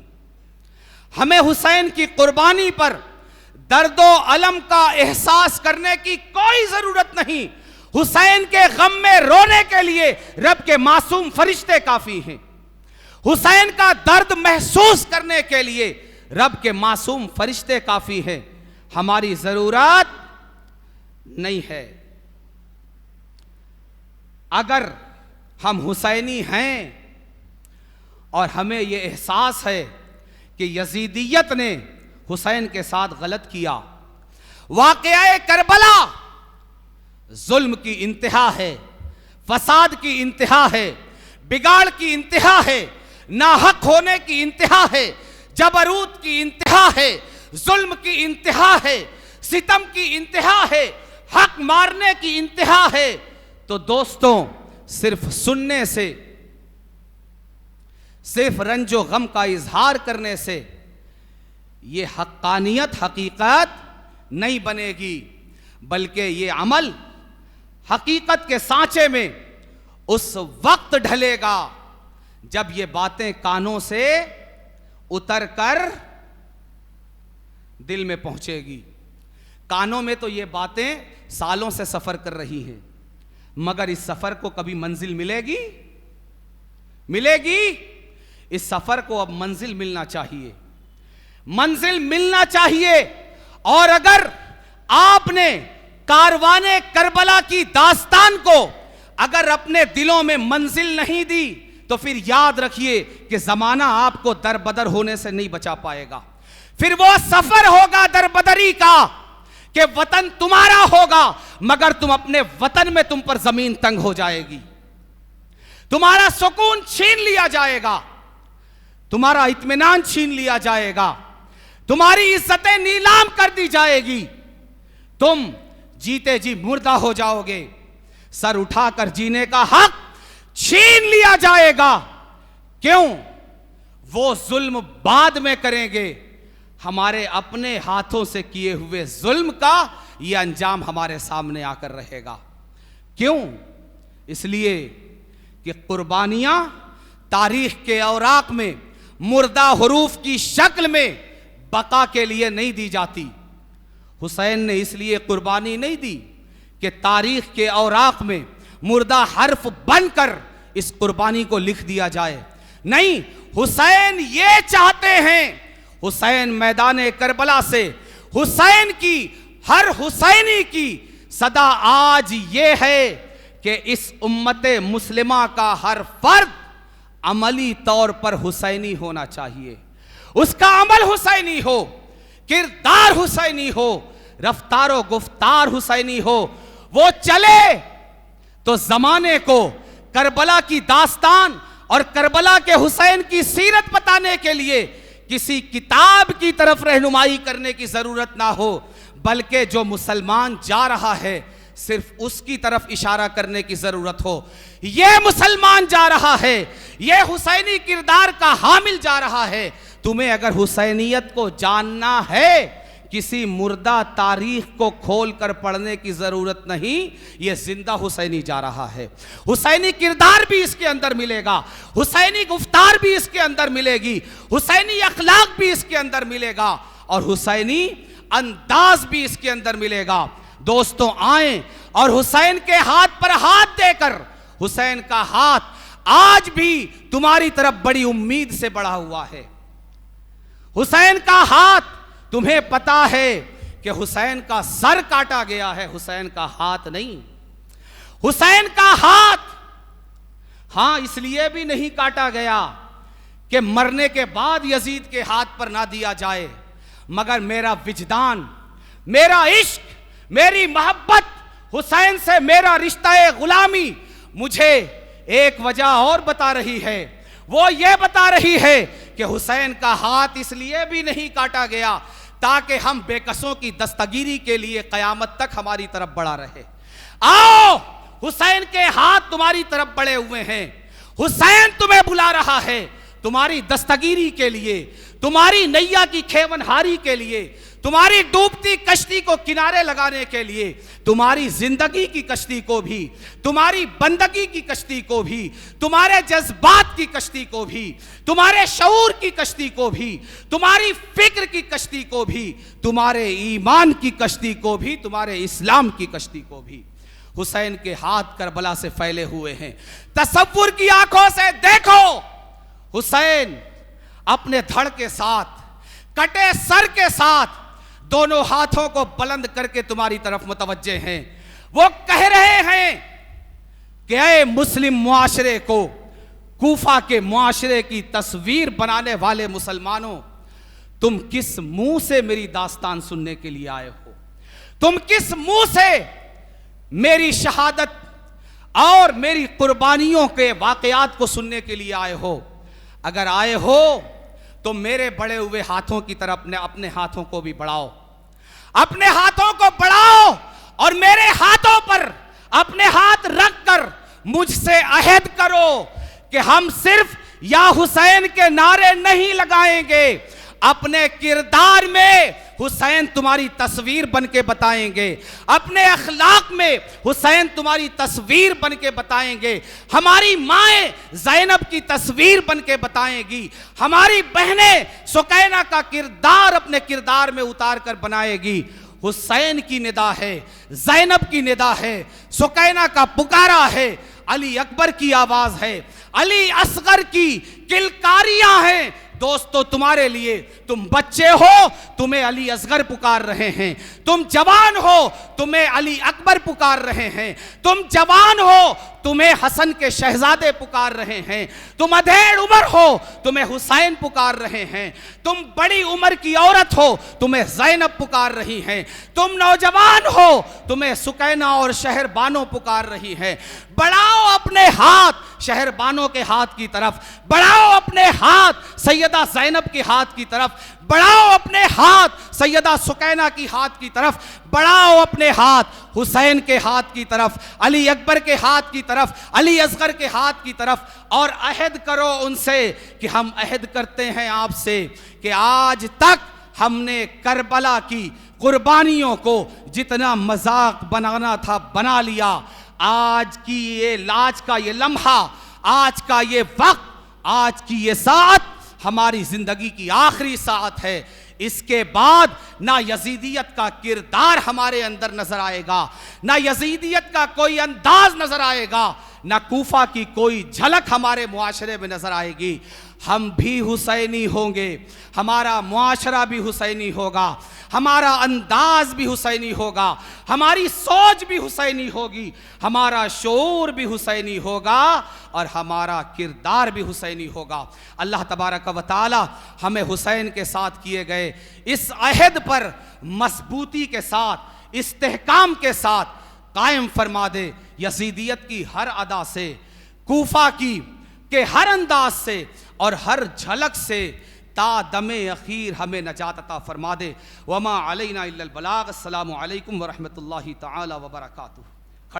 हमें हुसैन की कुर्बानी पर दर्दो अलम का एहसास करने की कोई जरूरत नहीं। हुसैन के गम में रोने के लिए रब के मासूम फरिश्ते काफी हैं। हुसैन का दर्द महसूस करने के लिए रब के मासूम फरिश्ते काफी हैं। हमारी जरूरत नहीं है। अगर हम हुसैनी हैं और हमें यह एहसास है कि यजीदियत ने हुसैन के साथ गलत किया, वाक़या करबला जुल्म की इंतहा है, फसाद की इंतहा है, बिगाड़ की इंतहा है, नाहक होने की इंतहा है, जबरूत की इंतहा है, जुल्म की इंतहा है, सितम की इंतहा है, हक मारने की इंतहा है। तो दोस्तों, सिर्फ सुनने से, सिर्फ रंजो गम का इजहार करने से ये हक्कानियत, हकीकत नहीं बनेगी, बल्कि ये अमल हकीकत के सांचे में उस वक्त ढलेगा जब ये बातें कानों से उतर कर दिल में पहुंचेगी। कानों में तो ये बातें सालों से सफर कर रही हैं, मगर इस सफर को कभी मंजिल मिलेगी? मिलेगी? इस सफर को अब मंजिल मिलना चाहिए, मंजिल मिलना चाहिए। और अगर आपने कारवाने करबला की दास्तान को अगर अपने दिलों में मंजिल नहीं दी, तो फिर याद रखिए कि जमाना आपको दरबदर होने से नहीं बचा पाएगा। फिर वो सफर होगा दरबदरी का कि वतन तुम्हारा होगा, मगर तुम अपने वतन में तुम पर जमीन तंग हो जाएगी, तुम्हारा सुकून छीन लिया जाएगा, तुम्हारा इत्मीनान छीन लिया जाएगा, तुम्हारी इज्जतें नीलाम कर दी जाएगी, तुम जीते जी मुर्दा हो जाओगे, सर उठाकर जीने का हक छीन लिया जाएगा। क्यों? वो जुल्म बाद में करेंगे, हमारे अपने हाथों से किए हुए जुल्म का यह अंजाम हमारे सामने आकर रहेगा। क्यों? इसलिए कि कुर्बानियां तारीख के औराक में मुर्दा हुरूफ की शक्ल में बका के लिए नहीं दी जाती। हुसैन ने इसलिए कुर्बानी नहीं दी कि तारीख के औराक में मुर्दा हर्फ बनकर इस कुर्बानी को लिख दिया जाए। नहीं, हुसैन ये चाहते हैं, हुसैन मैदान करबला से हुसैन की, हर हुसैनी की सदा आज ये है कि इस उम्मते मुस्लिमा का हर फर्द अमली तौर पर हुसैनी होना चाहिए, उसका अमल हुसैनी हो, किरदार हुसैनी हो, रफ्तारो गुफ्तार हुसैनी हो। वो चले तो जमाने को करबला की दास्तान और करबला के हुसैन की सीरत बताने के लिए किसी किताब की तरफ रहनुमाई करने की जरूरत ना हो, बल्कि जो मुसलमान जा रहा है सिर्फ उसकी तरफ इशारा करने की जरूरत हो। यह मुसलमान जा रहा है, यह हुसैनी किरदार का हामिल जा रहा है। तुम्हें अगर हुसैनियत को जानना है, किसी मुर्दा तारीख को खोलकर पढ़ने की जरूरत नहीं, यह जिंदा हुसैनी जा रहा है। हुसैनी किरदार भी इसके अंदर मिलेगा, हुसैनी गुफ्तार भी इसके अंदर मिलेगी, हुसैनी अखलाक भी इसके अंदर मिलेगा और हुसैनी अंदाज भी इसके अंदर मिलेगा। दोस्तों, आए और हुसैन के हाथ पर हाथ देकर, हुसैन का हाथ आज भी तुम्हारी तरफ बड़ी उम्मीद से बढ़ा हुआ है। हुसैन का हाथ, तुम्हें पता है कि हुसैन का सर काटा गया है, हुसैन का हाथ नहीं। हुसैन का हाथ हां इसलिए भी नहीं काटा गया कि मरने के बाद यजीद के हाथ पर ना दिया जाए, मगर मेरा विजदान, मेरा इश्क, मेरी मोहब्बत, हुसैन से मेरा रिश्ता गुलामी मुझे एक वजह और बता रही है। वो ये बता रही है कि हुसैन का हाथ इसलिए भी नहीं काटा गया ताकि हम बेकसों की दस्तगीरी के लिए कयामत तक हमारी तरफ बढ़ा रहे। आओ, हुसैन के हाथ तुम्हारी तरफ बढ़े हुए हैं, हुसैन तुम्हें बुला रहा है तुम्हारी दस्तगीरी के लिए, तुम्हारी नैया की खेवनहारी के लिए, तुम्हारी डूबती कश्ती को किनारे लगाने के लिए, तुम्हारी जिंदगी की कश्ती को भी, तुम्हारी बंदगी की कश्ती को भी, तुम्हारे जज्बात की कश्ती को भी, तुम्हारे शऊर की कश्ती को भी, तुम्हारी फिक्र की कश्ती को भी, तुम्हारे ईमान की कश्ती को भी, तुम्हारे इस्लाम की कश्ती को भी हुसैन के हाथ करबला से फैले हुए हैं। तसव्वुर की आंखों से देखो, हुसैन अपने धड़ के साथ, कटे सर के साथ, दोनों हाथों को बुलंद करके तुम्हारी तरफ मुतवज्जे हैं। वो कह रहे हैं कि ऐ मुस्लिम मुआशरे को, कूफा के मुआशरे की तस्वीर बनाने वाले मुसलमानों, तुम किस मुंह से मेरी दास्तान सुनने के लिए आए हो? तुम किस मुंह से मेरी शहादत और मेरी कुर्बानियों के वाकयात को सुनने के लिए आए हो? अगर आए हो तो मेरे बड़े हुए हाथों की तरफ अपने हाथों को भी बढ़ाओ, अपने हाथों को बढ़ाओ और मेरे हाथों पर अपने हाथ रखकर मुझसे अहद करो कि हम सिर्फ या हुसैन के नारे नहीं लगाएंगे, अपने किरदार में हुसैन तुम्हारी तस्वीर बन के बताएंगे, अपने अखलाक में हुसैन तुम्हारी तस्वीर बन के बताएंगे, हमारी माएँ ज़ैनब की तस्वीर बन के बताएंगी, हमारी बहनें सुकैना का किरदार अपने किरदार में उतार कर बनाएगी। हुसैन की निदा है, ज़ैनब की निदा है, सुकैना का पुकारा है, अली अकबर की आवाज है, अली असगर की किलकारियां हैं। दोस्तों तुम्हारे लिए, तुम बच्चे हो तुम्हें अली असगर पुकार रहे हैं, तुम जवान हो तुम्हें अली अकबर पुकार रहे हैं, तुम जवान हो तुम्हें हसन के शहजादे पुकार रहे हैं, तुम अधेड़ उम्र हो तुम्हें हुसैन पुकार रहे हैं, तुम बड़ी उम्र की औरत हो तुम्हें ज़ैनब पुकार रही हैं, तुम नौजवान हो तुम्हें सुकैना और शहरबानो पुकार रही हैं। बढ़ाओ अपने हाथ शहरबानो के हाथ की तरफ, बढ़ाओ अपने हाथ सैयदा ज़ैनब के हाथ की तरफ, बढ़ाओ अपने हाथ सैयदा सुकैना की हाथ की तरफ, बढ़ाओ अपने हाथ हुसैन के हाथ की तरफ, अली अकबर के हाथ की तरफ, अली असगर के हाथ की तरफ, और अहद करो उनसे कि हम अहद करते हैं आपसे कि आज तक हमने करबला की कुर्बानियों को जितना मजाक बनाना था बना लिया। आज की ये लाज का ये लम्हा, आज का ये वक्त, आज की ये साथ हमारी जिंदगी की आखिरी साथ है। इसके बाद ना यजीदियत का किरदार हमारे अंदर नजर आएगा, ना यजीदियत का कोई अंदाज नजर आएगा, ना कूफा की कोई झलक हमारे मुआशरे में नजर आएगी। हम भी हुसैनी होंगे, हमारा मुआशरा भी हुसैनी होगा, हमारा अंदाज भी हुसैनी होगा, हमारी सोच भी हुसैनी होगी, हमारा शऊर भी हुसैनी होगा और हमारा किरदार भी हुसैनी होगा। अल्लाह तबारक व तआला हमें हुसैन के साथ किए गए इस अहद पर मजबूती के साथ, इस्तेहकाम के साथ कायम फरमा दे। यजीदियत की हर अदा से, कूफा की के हर अंदाज से और हर झलक से ता दमे अखीर हमें नजात अता फरमा दे। वमा अलैना इल्लल बलाग। अस्सलामु अलैकुम व रहमतुल्लाहि तआला व बरकातुहू।